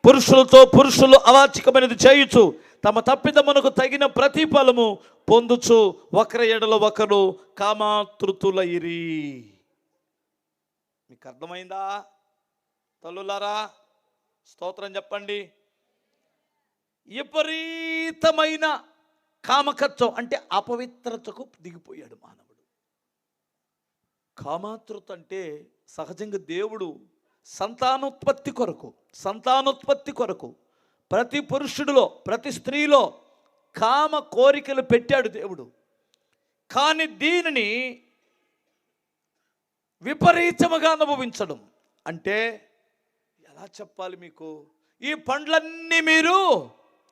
పురుషులు అవాచికమైనది చేయుచు తమ తప్పిదమునకు తగిన ప్రతిఫలము పొందుచు ఒకరి ఎడల ఒకరు కామాతృతులైరి. మీకు అర్థమైందా తల్లులారా? స్తోత్రం చెప్పండి. విపరీతమైన కామకత్వం అంటే అపవిత్రతకు దిగిపోయాడు మానవుడు. కామాతృత అంటే సహజంగా దేవుడు సంతానోత్పత్తి కొరకు ప్రతి పురుషుడిలో, ప్రతి స్త్రీలో కామ కోరికలు పెట్టాడు దేవుడు. కానీ దీనిని విపరీతముగా అనుభవించడం అంటే ఎలా చెప్పాలి మీకు? ఈ పండ్లన్నీ మీరు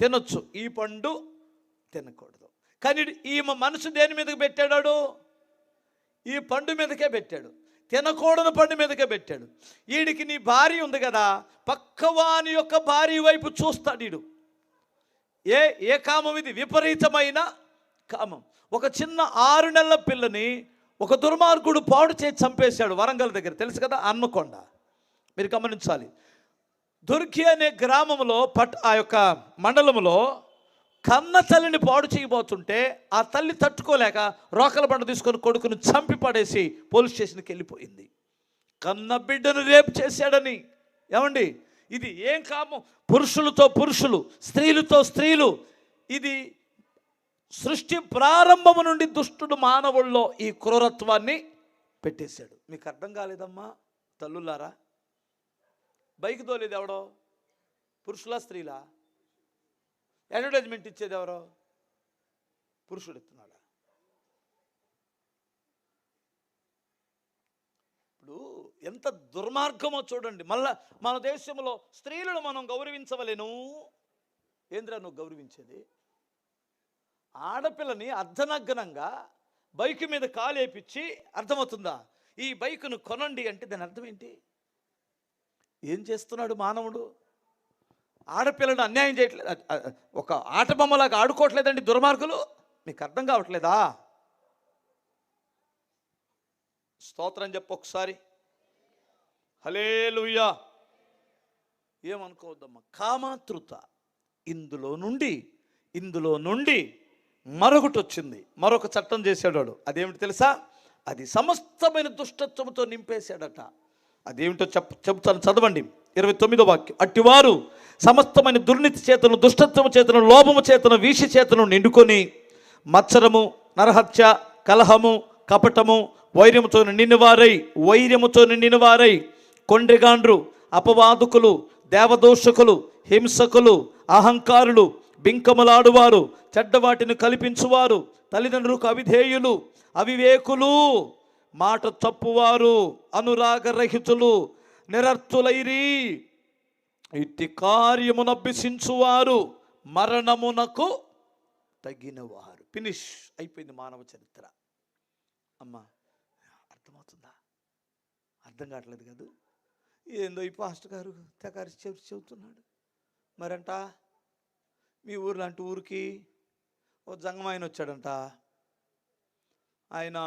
తినొచ్చు, ఈ పండు తినకూడదు. కానీ ఈ మనసు దేని మీదకి పెట్టాడు? ఈ పండు మీదకే పెట్టాడు, తినకూడని పండు మీదకే పెట్టాడు. వీడికి నీ భార్య ఉంది కదా, పక్కవాని యొక్క భార్య వైపు చూస్తాడు వీడు. ఏ కామం ఇది? విపరీతమైన కామం. ఒక చిన్న 6 నెలల పిల్లని ఒక దుర్మార్గుడు పాడు చేసి చంపేశాడు వరంగల్ దగ్గర, తెలుసు కదా, హన్మకొండ. మీరు గమనించాలి. దుర్గి అనే గ్రామంలో ఆ యొక్క మండలంలో కన్న తల్లిని పాడు చేయబోతుంటే ఆ తల్లి తట్టుకోలేక రోకల బండ తీసుకొని కొడుకును చంపి పడేసి పోలీస్ స్టేషన్కి వెళ్ళిపోయింది. కన్న బిడ్డను రేపు చేశాడని. ఏమండి, ఇది ఏం కామం? పురుషులతో పురుషులు, స్త్రీలతో స్త్రీలు. ఇది సృష్టి ప్రారంభము నుండి దుష్టుడు మానవుల్లో ఈ క్రూరత్వాన్ని పెట్టేశాడు. మీకు అర్థం కాలేదమ్మా తల్లులారా? బైక్ తోలేది ఎవడో? పురుషులా స్త్రీలా? అడ్వర్టైజ్మెంట్ ఇచ్చేది ఎవరో? పురుషుడు ఇస్తున్నాడా? ఇప్పుడు ఎంత దుర్మార్గమో చూడండి. మళ్ళా మన దేశంలో స్త్రీలను మనం గౌరవించవలేను. ఏంద్రా నువ్వు గౌరవించేది? ఆడపిల్లని అర్ధనగ్నంగా బైక్ మీద కాలేపించి, అర్థమవుతుందా? ఈ బైకును కొనండి అంటే దాని అర్థం ఏంటి? ఏం చేస్తున్నాడు మానవుడు? ఆడపిల్లను అన్యాయం చేయట్లేదు, ఒక ఆట బొమ్మలాగా ఆడుకోవట్లేదండి దుర్మార్గులు. మీకు అర్థం కావట్లేదా? స్తోత్రం చెప్పు ఒకసారి. హల్లెలూయా. ఏమనుకోవద్దమ్మా, కామాతృత. ఇందులో నుండి మరొకటి వచ్చింది, మరొక చట్టం చేశాడు. అదేమిటి తెలుసా? అది సమస్తమైన దుష్టత్వంతో నింపేశాడట. అదేమిటో చెప్తాను, చదవండి. 29వ వాక్యం. అట్టివారు సమస్తమైన దుర్నీతి చేతను, దుష్టత్వము చేతను, లోభము చేతను, వీషి చేతను నిండుకొని మత్సరము, నరహత్య, కలహము, కపటము, వైర్యముతో నిండినవారై కొండ్రిగాండ్రు, అపవాదుకులు, దేవదోషకులు, హింసకులు, అహంకారులు, బింకములాడువారు, చెడ్డవాటిని కల్పించువారు, తల్లిదండ్రులకు అవిధేయులు, అవివేకులు, మాట తప్పువారు, అనురాగరహితులు, నిరర్థులైరి, ఇట్టి కార్యమునభ్యసించువారు మరణమునకు తగినవారు. ఫినిష్ అయిపోయింది మానవ చరిత్ర. అమ్మా అర్థమవుతుందా? అర్థం కావట్లేదు కాదు. ఏందో ఈ పాస్టర్ గారు తెగారి చెబుతున్నాడు. మరంట మీ ఊర్లాంటి ఊరికి ఓ జంగమాయన వచ్చాడంట. ఆయన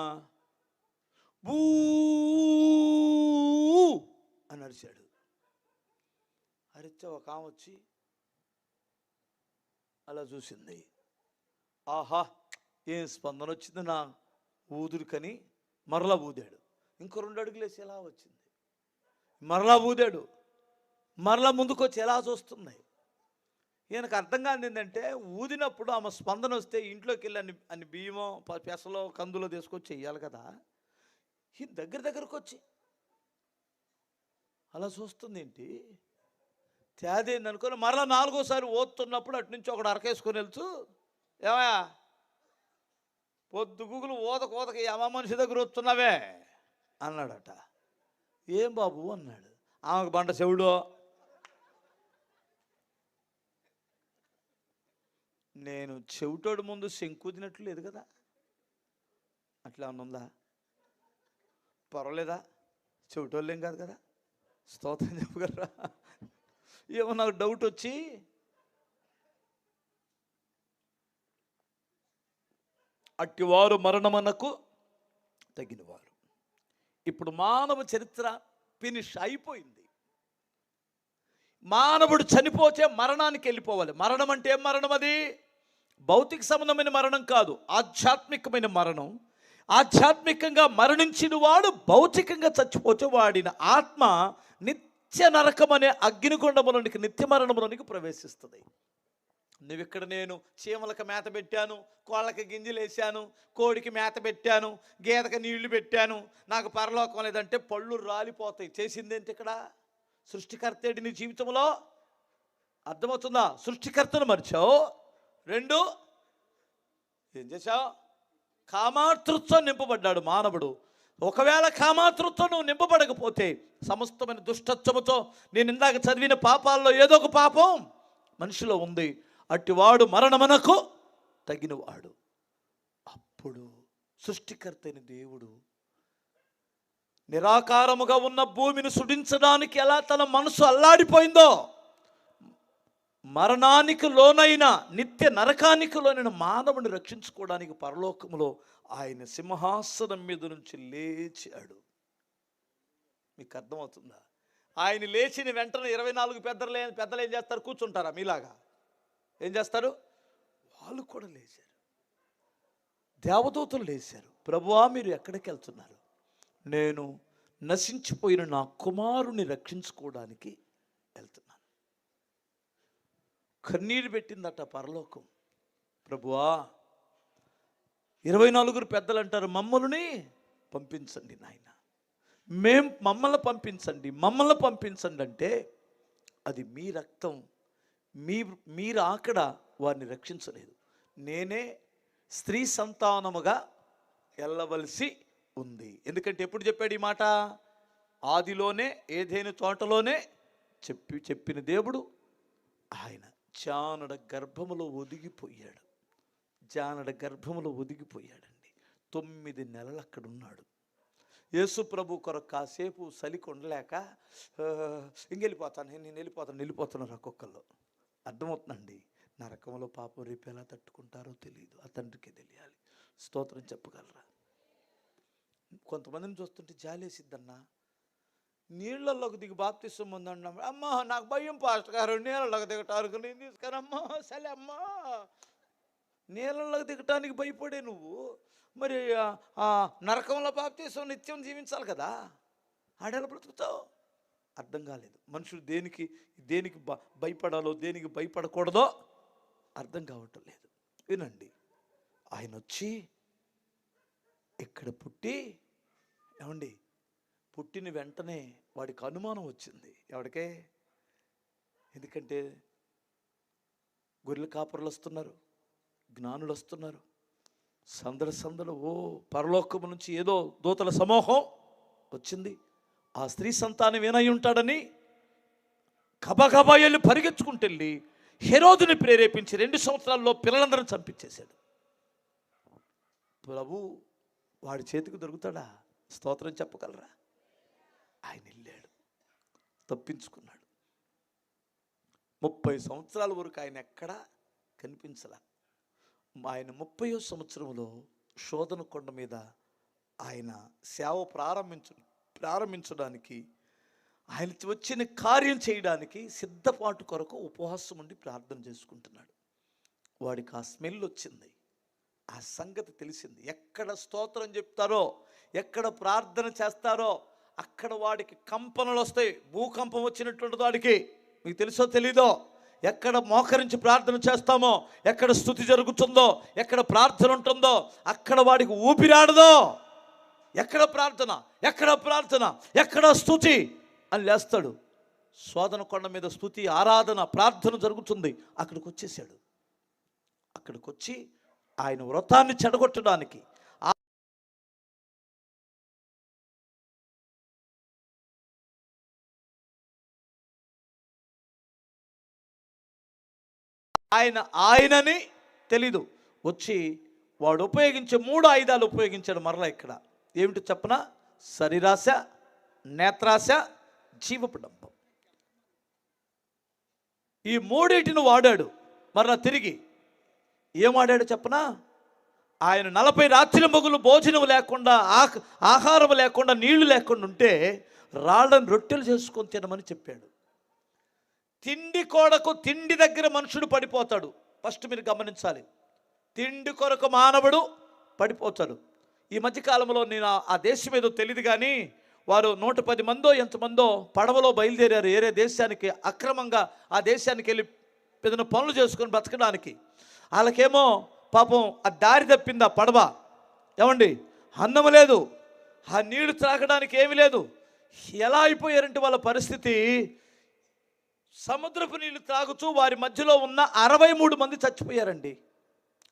బూ అని అరిచాడు. అరిచే ఒక ఆమె వచ్చి అలా చూసింది. ఆహా, ఏం స్పందన వచ్చింది నా ఊదురికని మరలా ఊదాడు. ఇంకో 2 అడుగులేసి ఎలా వచ్చింది, మరలా ఊదాడు. మరలా ముందుకు వచ్చి ఎలా చూస్తుంది. ఈయనకు అర్థం కాదు ఏంటంటే, ఊదినప్పుడు ఆమె స్పందన వస్తే ఇంట్లోకి వెళ్ళి అన్ని బియ్యమో పెసలో కందులో తీసుకొచ్చి చెయ్యాలి కదా. ఈ దగ్గరకు వచ్చి అలా చూస్తుంది ఏంటి? తేదేంది అనుకుని మరలా 4వసారి ఓదుతున్నప్పుడు అటు నుంచి ఒకడు అరకేసుకొని వెళ్తూ, ఏమయ్యా పొద్దుగుగులు ఓదక ఈ అమ్మ మనిషి దగ్గర వస్తున్నావే అన్నాడట. ఏం బాబు అన్నాడు. ఆమెకు బండ చెవుడు. నేను చెవిటోడు ముందు శంకుదినట్లు లేదు కదా, అట్లా ఉందా? పర్వాలేదా? చెవిటోళ్ళు ఏం కాదు కదా. స్తోత్రం చెప్పగలరా? ఏమో నాకు డౌట్ వచ్చి అట్టివారు మరణమునకు తగినవారు. ఇప్పుడు మానవ చరిత్ర ఫినిష్ అయిపోయింది. మానవుడు చనిపోతే మరణానికి వెళ్ళిపోవాలి. మరణం అంటే ఏం మరణం? అది భౌతిక సంబంధమైన మరణం కాదు, ఆధ్యాత్మికమైన మరణం. ఆధ్యాత్మికంగా మరణించిన వాడు భౌతికంగా చచ్చిపోతే వాడిన ఆత్మ నిత్య నరకం అనే అగ్నిగుండములోనికి, నిత్య మరణములోనికి ప్రవేశిస్తుంది. నువ్వు ఇక్కడ నేను చీమలకు మేత పెట్టాను, కోళ్ళకి గింజలు వేసాను, కోడికి మేత పెట్టాను, గేదెకి నీళ్లు పెట్టాను, నాకు పరలోకం లేదంటే పళ్ళు రాలిపోతాయి. చేసిందేంటి ఇక్కడ? సృష్టికర్తేడి నీ జీవితంలో అర్థమవుతుందా? సృష్టికర్తను మర్చావు. 2, ఏం చేశావు? కామాతృత్వం నింపబడ్డాడు మానవుడు. ఒకవేళ కామాతృత్వం నువ్వు నింపబడకపోతే సమస్తమైన దుష్టత్వముతో, నేను ఇందాక చదివిన పాపాల్లో ఏదో ఒక పాపం మనిషిలో ఉంది. అట్టివాడు మరణమునకు తగినవాడు. అప్పుడు సృష్టికర్త అయిన దేవుడు నిరాకారముగా ఉన్న భూమిని సుడించడానికి ఎలా తన మనసు అల్లాడిపోయిందో, మరణానికి లోనైన, నిత్య నరకానికి లోనైన మానవుని రక్షించుకోవడానికి పరలోకములో ఆయన సింహాసనం మీద నుంచి లేచాడు. మీకు అర్థమవుతుందా? ఆయన లేచిన వెంటనే 24 పెద్దలు ఏం చేస్తారు? కూర్చుంటారా మీలాగా? ఏం చేస్తారు? వాళ్ళు కూడా లేచారు. దేవదూతలు లేచారు. ప్రభువా, మీరు ఎక్కడికి వెళ్తున్నారు? నేను నశించిపోయిన నా కుమారుని రక్షించుకోవడానికి వెళ్తున్నాను. కన్నీరు పెట్టిందట పరలోకం. ప్రభువా, 24 పెద్దలు అంటారు, మమ్మల్ని పంపించండి నాయన, మమ్మల్ని పంపించండి అంటే అది మీ రక్తం, మీరు ఆకడ వారిని రక్షించలేదు. నేనే స్త్రీ సంతానముగా వెళ్ళవలసి ఉంది. ఎందుకంటే ఎప్పుడు చెప్పాడు ఈ మాట? ఆదిలోనే, ఏదైనా తోటలోనే చెప్పిన దేవుడు ఆయన జానడ గర్భములో ఒదిగిపోయాడు. 9 నెలలు అక్కడ ఉన్నాడు. యేసు ప్రభు కొరకు కాసేపు సలికి ఉండలేక నేను వెళ్ళిపోతాను ఒక్కొక్కళ్ళు. అర్థమవుతుందండి? నరకంలో పాపం రేపు ఎలా తట్టుకుంటారో తెలియదు, ఆ తండ్రికే తెలియాలి. స్తోత్రం చెప్పగలరా? కొంతమందిని చూస్తుంటే జాలేసిద్దన్నా. నీళ్ళల్లోకి దిగి బాప్తిసం ఉందన్నా, అమ్మా నాకు భయం పాస్టర్ గారు, నీళ్ళలోకి దిగటానికి నేను తీసుకురమ్మా. సరే అమ్మా, నీళ్ళలోకి దిగటానికి భయపడే నువ్వు మరి నరకంలో బాప్తిసం నిత్యం జీవించాలి కదా, ఆడేలా బ్రతుకుతావు? అర్థం కాలేదు. మనుషులు దేనికి భయపడాలో, దేనికి భయపడకూడదో అర్థం కావటం లేదు. వినండి, ఆయన వచ్చి ఇక్కడ పుట్టిన వెంటనే వాడికి అనుమానం వచ్చింది. ఎవడికే? ఎందుకంటే గొర్రెల కాపరులు వస్తున్నారు, జ్ఞానులు వస్తున్నారు, సందడి పరలోకము నుంచి ఏదో దూతల సమూహం వచ్చింది. ఆ స్త్రీ సంతానం ఏనై ఉంటాడని గబగబా వెళ్ళి పరిగెత్తుకుంటెళ్ళి హెరోదుని ప్రేరేపించి 2 సంవత్సరాల్లో పిల్లలందరిని చంపించేశాడు. ప్రభు వాడి చేతికి దొరుకుతాడా? స్తోత్రం చెప్పగలరా? ఆయన వెళ్ళాడు, తప్పించుకున్నాడు. 30 సంవత్సరాల వరకు ఆయన ఎక్కడా కనిపించలా. ఆయన 30వ సంవత్సరంలో శోధన కొండ మీద ఆయన సేవ ప్రారంభించడానికి, ఆయన వచ్చిన కార్యం చేయడానికి సిద్ధపాటు కొరకు ఉపవాసం ఉండి ప్రార్థన చేసుకుంటున్నాడు. వాడికి ఆ స్మెల్ వచ్చింది, ఆ సంగతి తెలిసింది. ఎక్కడ స్తోత్రం చెప్తారో, ఎక్కడ ప్రార్థన చేస్తారో అక్కడ వాడికి కంపనలు వస్తాయి. భూకంపం వచ్చినట్టుంటుంది వాడికి. మీకు తెలుసో తెలీదో? ఎక్కడ మోకరించి ప్రార్థన చేస్తామో, ఎక్కడ స్తుతి జరుగుతుందో, ఎక్కడ ప్రార్థన ఉంటుందో అక్కడ వాడికి ఊపిరాడదో. ఎక్కడ ప్రార్థన, ఎక్కడ స్తుతి అని లేస్తాడు. శోధన కొండ మీద స్తుతి, ఆరాధన, ప్రార్థన జరుగుతుంది. అక్కడికి వచ్చేసాడు. అక్కడికి వచ్చి ఆయన వ్రతాన్ని చెడగొట్టడానికి, ఆయనని తెలీదు. వచ్చి వాడు ఉపయోగించే 3 ఆయుధాలు ఉపయోగించాడు మరలా ఇక్కడ. ఏమిటి చెప్పనా? శరీరాశ, నేత్రాశ, జీవపుడంబం. ఈ 3 వాడాడు. మరలా తిరిగి ఏం వాడాడు చెప్పనా? ఆయన 40 రాత్రి మగులు భోజనం లేకుండా, ఆహారం లేకుండా, నీళ్లు లేకుండా ఉంటే రాళ్ళని రొట్టెలు చేసుకొని తినమని చెప్పాడు. తిండి కొరకు, తిండి దగ్గర మనుషుడు పడిపోతాడు. ఫస్ట్ మీరు గమనించాలి, తిండి కొరకు మానవుడు పడిపోతాడు. ఈ మధ్యకాలంలో నేను ఆ దేశం ఏదో తెలియదు కానీ వారు 110 మందో ఎంతమందో పడవలో బయలుదేరారు వేరే దేశానికి. అక్రమంగా ఆ దేశానికి వెళ్ళి ఏదైనా పనులు చేసుకొని బ్రతకడానికి. వాళ్ళకేమో పాపం ఆ దారి తప్పింది ఆ పడవ. ఏమండి, అన్నం లేదు, ఆ నీళ్లు త్రాగడానికి ఏమీ లేదు. ఎలా అయిపోయారంటే వాళ్ళ పరిస్థితి, సముద్రపు నీళ్లు త్రాగుతూ వారి మధ్యలో ఉన్న 63 మంది చచ్చిపోయారండి.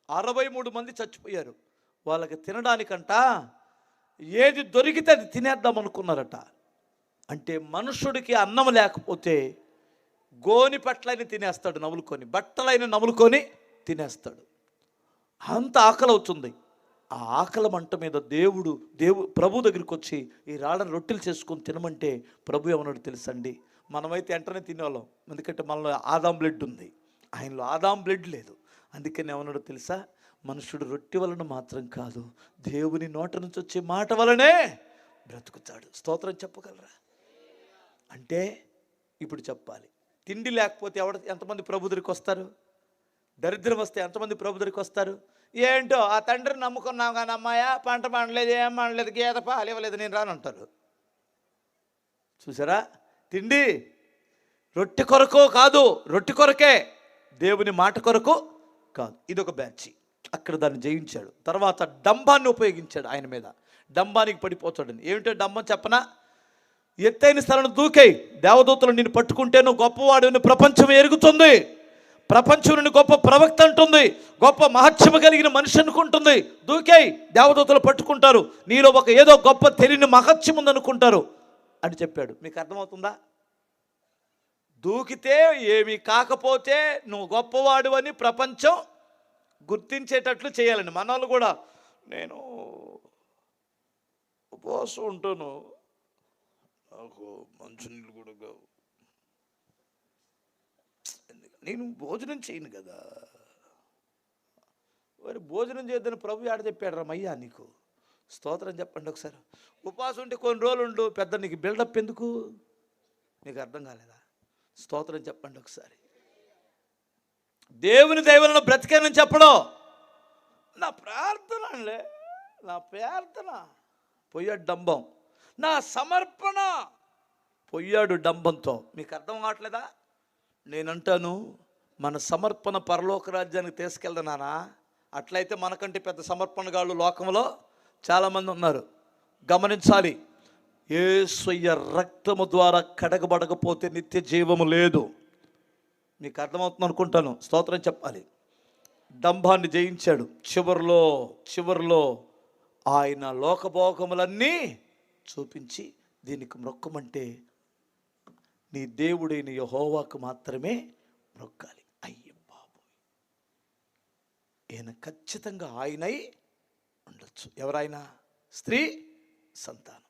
63 మంది చచ్చిపోయారు. వాళ్ళకి తినడానికంట ఏది దొరికితే అది తినేద్దాం అనుకున్నారట. అంటే మనుషుడికి అన్నం లేకపోతే గోని పట్లని తినేస్తాడు, నములుకొని బట్టలైన నములుకొని తినేస్తాడు. అంత ఆకలి అవుతుంది. ఆ ఆకలి మంట మీద ప్రభు దగ్గరికి వచ్చి ఈ రాళ్ళని రొట్టెలు చేసుకొని తినమంటే ప్రభు ఏమన్నాడు తెలుసండి? మనమైతే వెంటనే తినేవాళ్ళం, ఎందుకంటే మనలో ఆదాం బ్లడ్ ఉంది, ఆయనలో ఆదాం బ్లడ్ లేదు. అందుకని ఏమన్నాడు తెలుసా? మనుషుడు రొట్టె వలన మాత్రం కాదు, దేవుని నోట నుంచి వచ్చే మాట వలనే బ్రతుకుతాడు. స్తోత్రం చెప్పగలరా? అంటే ఇప్పుడు చెప్పాలి, తిండి లేకపోతే ఎంతమంది ప్రభు దగ్గరికి వస్తారు? దరిద్రం వస్తే ఎంతమంది ప్రభు దగ్గరికి వస్తారు? ఏంటో ఆ తండ్రిని నమ్ముకున్నాం కానీ అమ్మాయ పంట పండలేదు, ఏం పండలేదు, గీత పాలు ఇవ్వలేదు, నేను రానంటారు. చూసారా? తిండి రొట్టె కొరకు కాదు, రొట్టె కొరకే, దేవుని మాట కొరకు కాదు. ఇదొక బ్యాచ్. అక్కడ దాన్ని జయించాడు. తర్వాత డంబాన్ని ఉపయోగించాడు ఆయన మీద. డంబానికి పడిపోతాడని. ఏమిటో డంబం చెప్పనా? ఎత్తైన స్థలం దూకేయి, దేవదూతలు నిన్ను పట్టుకుంటే నువ్వు గొప్పవాడు ప్రపంచం ఎరుగుతుంది, ప్రపంచం నుండి గొప్ప ప్రవక్త అంటుంది, గొప్ప మహత్యము కలిగిన మనిషి అనుకుంటుంది. దూకేయి, దేవదూతలు పట్టుకుంటారు, నీలో ఒక ఏదో గొప్ప తెలియని మహత్యం ఉందనుకుంటారు అని చెప్పాడు. మీకు అర్థమవుతుందా? దూకితే ఏమి కాకపోతే నువ్వు గొప్పవాడు అని ప్రపంచం గుర్తించేటట్లు చేయాలండి. మనవాళ్ళు కూడా నేను ఉపవాసం ఉంటాను, నాకు మంచినీళ్ళు కూడా కావు, నేను భోజనం చేయను కదా. మరి భోజనం చేద్దని ప్రభు ఆడ చెప్పాడు రా మయ్యా నీకు. స్తోత్రం చెప్పండి ఒకసారి. ఉపవాసం ఉంటే కొన్ని రోజులు ఉండు, పెద్ద నీకు బిల్డప్ ఎందుకు? నీకు అర్థం కాలేదా? స్తోత్రం చెప్పండి ఒకసారి. దేవుని దైవలను బ్రతికానని చెప్పడం నా ప్రార్థన అండి, నా ప్రార్థన. పోయాడు డంబం. నా సమర్పణ పోయాడు డంబంతో. మీకు అర్థం కావట్లేదా? నేనంటాను, మన సమర్పణ పరలోక రాజ్యానికి తీసుకెళ్తున్నానా? అట్లయితే మనకంటే పెద్ద సమర్పణగాళ్ళు లోకంలో చాలామంది ఉన్నారు. గమనించాలి, యేసయ్య రక్తము ద్వారా కడగబడకపోతే నిత్య జీవము లేదు. మీకు అర్థమవుతుంది అనుకుంటాను. స్తోత్రం చెప్పాలి. డంబాన్ని జయించాడు. చివరిలో ఆయన లోకభోగములన్నీ చూపించి దీనికి మొక్కమంటే నీ దేవుడైన యెహోవాకు మాత్రమే మొక్కాలి. అయ్యో బాబు, ఈయన ఖచ్చితంగా ఆయనై ఉండొచ్చు. ఎవరైనా స్త్రీ సంతానం.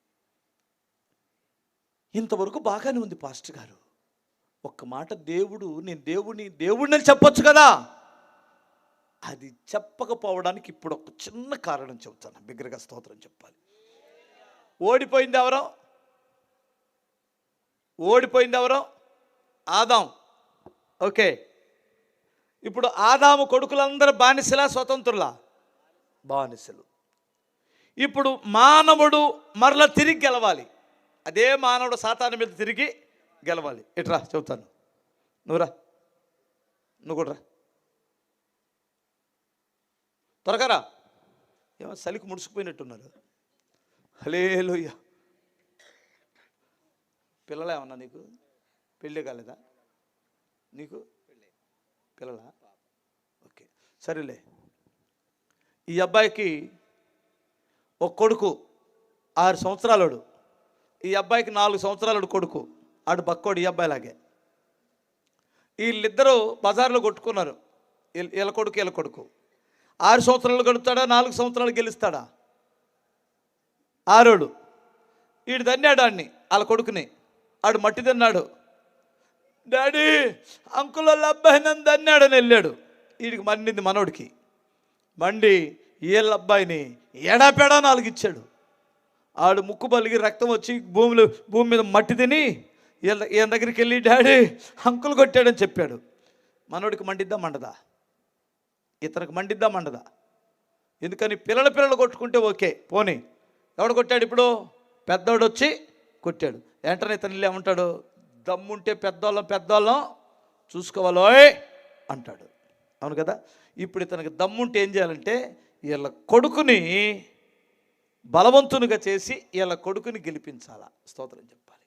ఇంతవరకు బాగానే ఉంది పాస్టర్ గారు. ఒక్క మాట, నేను దేవుడిని చెప్పొచ్చు కదా. అది చెప్పకపోవడానికి ఇప్పుడు ఒక చిన్న కారణం చెబుతాను. బిగ్గరగా స్తోత్రం చెప్పాలి. ఓడిపోయింది ఎవరో? ఆదాం. ఓకే, ఇప్పుడు ఆదాము కొడుకులందరూ బానిసలా స్వతంత్రులా? బానిసలు. ఇప్పుడు మానవుడు మరలా తిరిగి గెలవాలి. అదే మానవుడు సాతాను మీద తిరిగి గెలవాలి. ఎట్రా చెబుతాను, నువ్వు కూడా రా, త్వరగా రా. ఏమో చలికి ముడుచుకుపోయినట్టున్నారు. హల్లెలూయా. పిల్లలా ఏమన్నా? నీకు పెళ్ళి కాలేదా? నీకు పిల్లలా? ఓకే, సరేలే. ఈ అబ్బాయికి ఒక కొడుకు 6 సంవత్సరాలు, ఈ అబ్బాయికి 4 సంవత్సరాలు కొడుకు. ఆడు బక్కోడు ఈ అబ్బాయిలాగే. వీళ్ళిద్దరూ బజార్లో కొట్టుకున్నారు. వీళ్ళ కొడుకు 6 సంవత్సరాలు గడుపుతాడా, 4 సంవత్సరాలు గెలుస్తాడా? ఆరోడు వీడు దన్నాడు ఆడిని, వాళ్ళ కొడుకుని. ఆడు మట్టి తిన్నాడు. డాడీ అంకుల్ వాళ్ళ అబ్బాయి నన్ను దన్నాడని వెళ్ళాడు. వీడికి మండింది, మనోడికి మండి వీళ్ళ అబ్బాయిని ఎడాపెడా 4 ఇచ్చాడు. ఆడు ముక్కు పలిగి రక్తం వచ్చి భూమి మీద మట్టి తిని ఈయన దగ్గరికి వెళ్ళి డాడీ అంకుల్ కొట్టాడని చెప్పాడు. మనోడికి మండిద్దా మండదా? ఇతనికి మండిద్దా మండదా? ఎందుకని పిల్లలు కొట్టుకుంటే ఓకే పోనీ. ఎవడు కొట్టాడు ఇప్పుడు? పెద్దోడు వచ్చి కొట్టాడు. వెంటనే ఇతను ఏమంటాడు? దమ్ముంటే పెద్దోళ్ళం చూసుకోవాలోయ్ అంటాడు. అవును కదా? ఇప్పుడు ఇతనికి దమ్ముంటే ఏం చేయాలంటే వీళ్ళ కొడుకుని బలవంతునిగా చేసి వీళ్ళ కొడుకుని గెలిపించాలా. స్తోత్రం చెప్పాలి.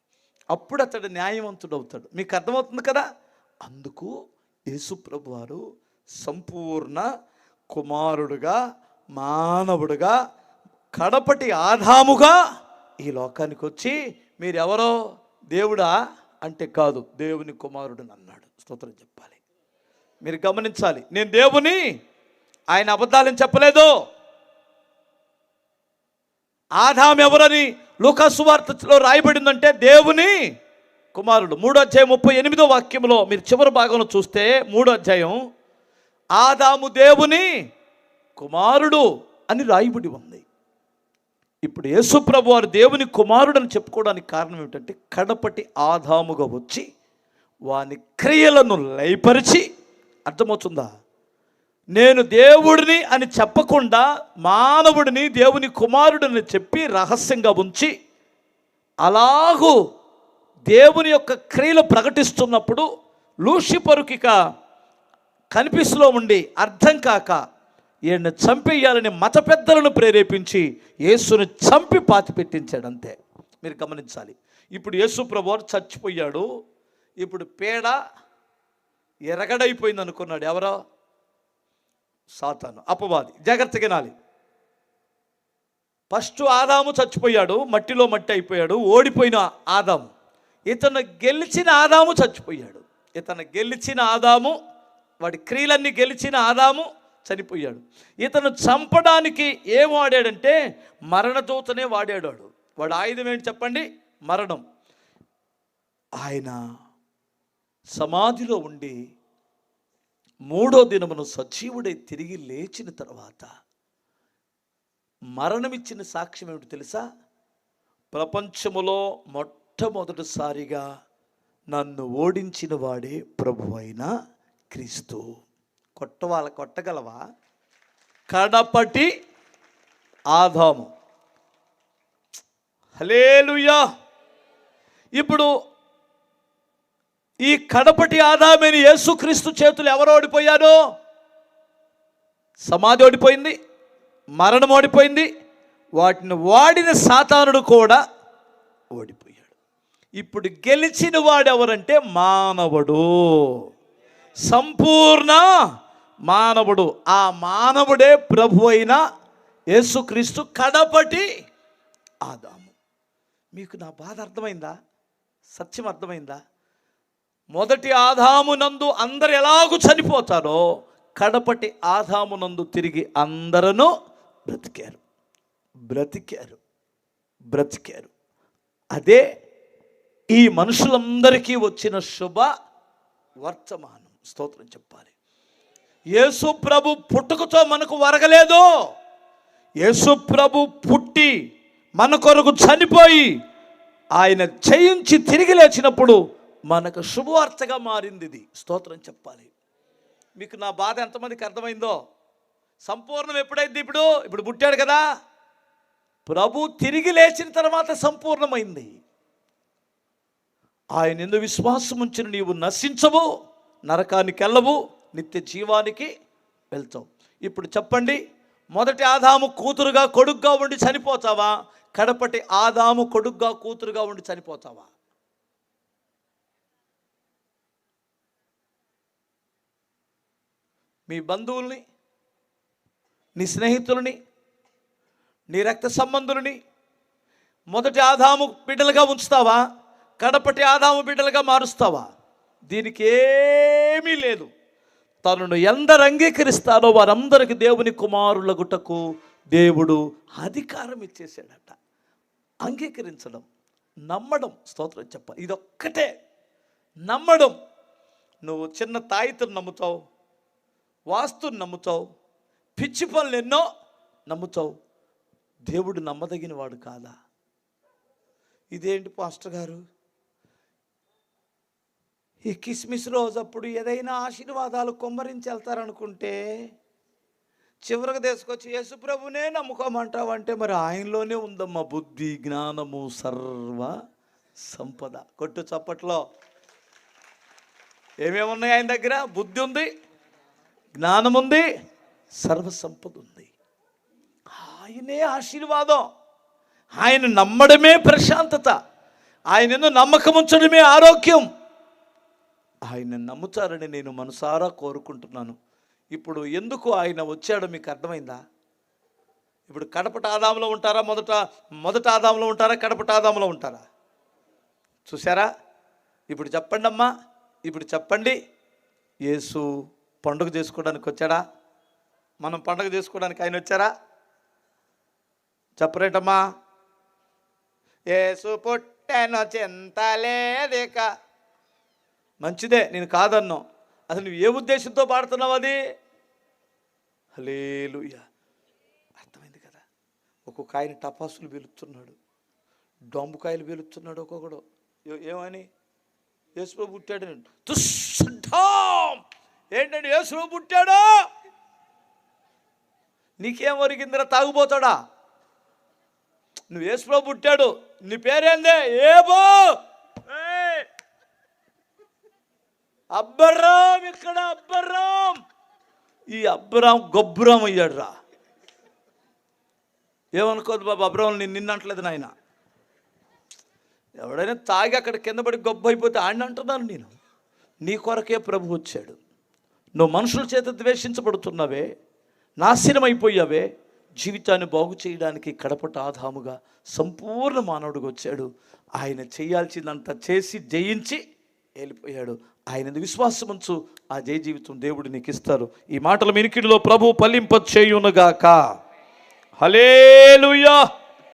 అప్పుడు అతడు న్యాయవంతుడు అవుతాడు. మీకు అర్థమవుతుంది కదా. అందుకు యేసు ప్రభు వారు సంపూర్ణ కుమారుడుగా, మానవుడుగా, కడపటి ఆదాముగా ఈ లోకానికి వచ్చి మీరెవరో దేవుడా అంటే కాదు, దేవుని కుమారుడుని అన్నాడు. స్తోత్రం చెప్పాలి. మీరు గమనించాలి, నేను దేవుని, ఆయన అబద్ధాలని చెప్పలేదు. ఆదాము ఎవరని లూకాసు వార్తలో రాయబడిందంటే దేవుని కుమారుడు. 3:38 మీరు చివరి భాగంలో చూస్తే 3 ఆదాము దేవుని కుమారుడు అని రాయబడి ఉంది. ఇప్పుడు యేసు ప్రభు వారు దేవుని కుమారుడు అని చెప్పుకోవడానికి కారణం ఏమిటంటే కడపటి ఆదాముగా వచ్చి వాని క్రియలను లయపరిచి, అర్థమవుతుందా, నేను దేవుడిని అని చెప్పకుండా మానవుడిని దేవుని కుమారుడిని చెప్పి రహస్యంగా ఉంచి, అలాగూ దేవుని యొక్క క్రియలు ప్రకటిస్తున్నప్పుడు లూసిఫరుకి కనిపిస్తులో ఉండి అర్థం కాక ఈయన్ని చంపేయాలని మత పెద్దలను ప్రేరేపించి యేసుని చంపి పాతి పెట్టించాడు. అంతే. మీరు గమనించాలి. ఇప్పుడు యేసు ప్రభువారు చచ్చిపోయాడు. ఇప్పుడు పేడ ఎరగడైపోయింది అనుకున్నాడు. ఎవరో? సాతాను, అపవాది. జాగ్రత్తగా వినాలి. ఫస్ట్ ఆదాము చచ్చిపోయాడు, మట్టిలో మట్టి అయిపోయాడు, ఓడిపోయిన ఆదాము. ఇతను గెలిచిన ఆదాము చచ్చిపోయాడు. ఇతను గెలిచిన ఆదాము, వాడి క్రియలన్నీ గెలిచిన ఆదాము చనిపోయాడు. ఇతను చంపడానికి ఏం వాడాడంటే మరణదూతనే వాడాడు. వాడు ఆయుధం ఏంటి చెప్పండి? మరణం. ఆయన సమాధిలో ఉండి 3వ దినమున సజీవుడై తిరిగి లేచిన తర్వాత మరణమిచ్చిన సాక్ష్యం ఏమిటి తెలుసా? ప్రపంచములో మొట్టమొదటిసారిగా నన్ను ఓడించిన వాడే ప్రభు అయిన క్రీస్తు. కొట్టగలవా? కడపటి ఆదాము. హల్లెలూయా. ఇప్పుడు ఈ కడపటి ఆదామని యేసుక్రీస్తు చేతులు ఎవరు ఓడిపోయారు? సమాధి ఓడిపోయింది, మరణం ఓడిపోయింది, వాటిని వాడిన సాతానుడు కూడా ఓడిపోయాడు. ఇప్పుడు గెలిచిన వాడు ఎవరంటే మానవుడు, సంపూర్ణ మానవుడు. ఆ మానవుడే ప్రభు అయిన యేసుక్రీస్తు, కడపటి ఆదాము. మీకు నా బాధ అర్థమైందా? సత్యం అర్థమైందా? మొదటి ఆదామునందు అందరు ఎలాగూ చనిపోతారో కడపటి ఆదామునందు తిరిగి అందరూ బ్రతికారు. అదే ఈ మనుషులందరికీ వచ్చిన శుభ వర్తమానం. స్తోత్రం చెప్పాలి. యేసు ప్రభు పుట్టుకతో మనకు వరగలేదు. యేసు ప్రభు పుట్టి మన కొరకు చనిపోయి ఆయన జయించి తిరిగి లేచినప్పుడు మనకు శుభవార్తగా మారింది ఇది. స్తోత్రం చెప్పాలి. మీకు నా బాధ ఎంతమందికి అర్థమైందో? సంపూర్ణం ఎప్పుడైంది? ఇప్పుడు పుట్టాడు కదా, ప్రభు తిరిగి లేచిన తర్వాత సంపూర్ణమైంది. ఆయన యందు విశ్వాసం ఉంచిన నీవు నశించవు, నరకానికి వెళ్ళవు, నిత్య జీవానికి వెళ్తావు. ఇప్పుడు చెప్పండి, మొదటి ఆదాము కూతురుగా కొడుగ్గా ఉండి చనిపోతావా? కడపటి ఆదాము కొడుగ్గా కూతురుగా ఉండి చనిపోతావా? మీ బంధువుల్ని, నీ స్నేహితులని, నీ రక్త సంబంధులని మొదటి ఆదాము బిడ్డలుగా ఉంచుతావా? కడపటి ఆదాము బిడ్డలుగా మారుస్తావా? దీనికి ఏమీ లేదు. తనను ఎందరు అంగీకరిస్తారో వారందరికి దేవుని కుమారులగుటకు దేవుడు అధికారం ఇచ్చేసాడట. అంగీకరించడం, నమ్మడం. స్తోత్రం చెప్పాలి. ఇదొక్కటే నమ్మడం. నువ్వు చిన్న తాయితను నమ్ముతావు, వాస్తుని నమ్ముతావు, పిచ్చి పనులు ఎన్నో నమ్ముతావు. దేవుడు నమ్మదగిన వాడు కాదా? ఇదేంటి పాస్టర్ గారు, ఈ కిస్మిస్ రోజు అప్పుడు ఏదైనా ఆశీర్వాదాలు కొమ్మరించి వెళ్తారనుకుంటే చివరికి తీసుకొచ్చి యేసుప్రభునే నమ్ముకోమంటావంటే మరి ఆయనలోనే ఉందమ్మా బుద్ధి, జ్ఞానము, సర్వ సంపద. కొట్టు చప్పట్లో. ఏమేమున్నాయి ఆయన దగ్గర? బుద్ధి ఉంది, జ్ఞానం ఉంది, సర్వ సంపద ఉంది. ఆయనే ఆశీర్వాదం. ఆయన నమ్మడమే ప్రశాంతత. ఆయన యందు నమ్మకం ఉంచడమే ఆరోగ్యం. ఆయన నమ్ముతారని నేను మనసారా కోరుకుంటున్నాను. ఇప్పుడు ఎందుకు ఆయన వచ్చాడో మీకు అర్థమైందా? ఇప్పుడు కడపట ఆదాములో ఉంటారా, మొదట ఆదాములో ఉంటారా, కడపట ఆదాములో ఉంటారా? చూసారా? ఇప్పుడు చెప్పండి అమ్మా, ఇప్పుడు చెప్పండి, యేసు పండుగ చేసుకోవడానికి వచ్చాడా? మనం పండుగ చేసుకోవడానికి ఆయన వచ్చారా? చెప్పరేటమ్మా? యేసు పుట్టెను చింతలేదిక. మంచిదే, నేను కాదన్నావు. అసలు నువ్వు ఏ ఉద్దేశంతో పాడుతున్నావు అది? హల్లెలూయా. అర్థమైంది కదా? ఒక్కొక్క ఆయన టపాసులు వెలుస్తున్నాడు, డొంబుకాయలు వెలుస్తున్నాడు ఒక్కొక్కడు. ఏమని? యేసు పుట్టాడు. ఏంటండి యేసు పుట్టాడు? నీకేం ఒరిగిందిరా తాగుపోతాడా? నువ్వు యేసు పుట్టాడు, నీ పేరేందే? ఏబో అబ్బరాం. ఇక్కడ అబ్బరాం. ఈ అబ్బరాం గొబ్బరాం అయ్యాడు రా. ఏమనుకోదు బాబు, అబ్బరాం నిన్నంటలేదు నాయన. ఎవడైనా తాగి అక్కడ కింద పడి గొబ్బ అయిపోతే ఆయన అంటున్నాను నేను. నీ కొరకే ప్రభు వచ్చాడు. నువ్వు మనుషుల చేత ద్వేషించబడుతున్నావే, నాశనం అయిపోయావే. జీవితాన్ని బాగు చేయడానికి కడపట ఆదాముగా సంపూర్ణ మానవుడిగా వచ్చాడు. ఆయన చేయాల్సిందంతా చేసి జయించి వెళ్ళిపోయాడు. ఆయన విశ్వాసం ఉంచు, ఆ జయ జీవితం దేవుడు నీకు ఇస్తారు. ఈ మాటల వినికిడిలో ప్రభు ఫలింప చేయునుగాక. హల్లెలూయా.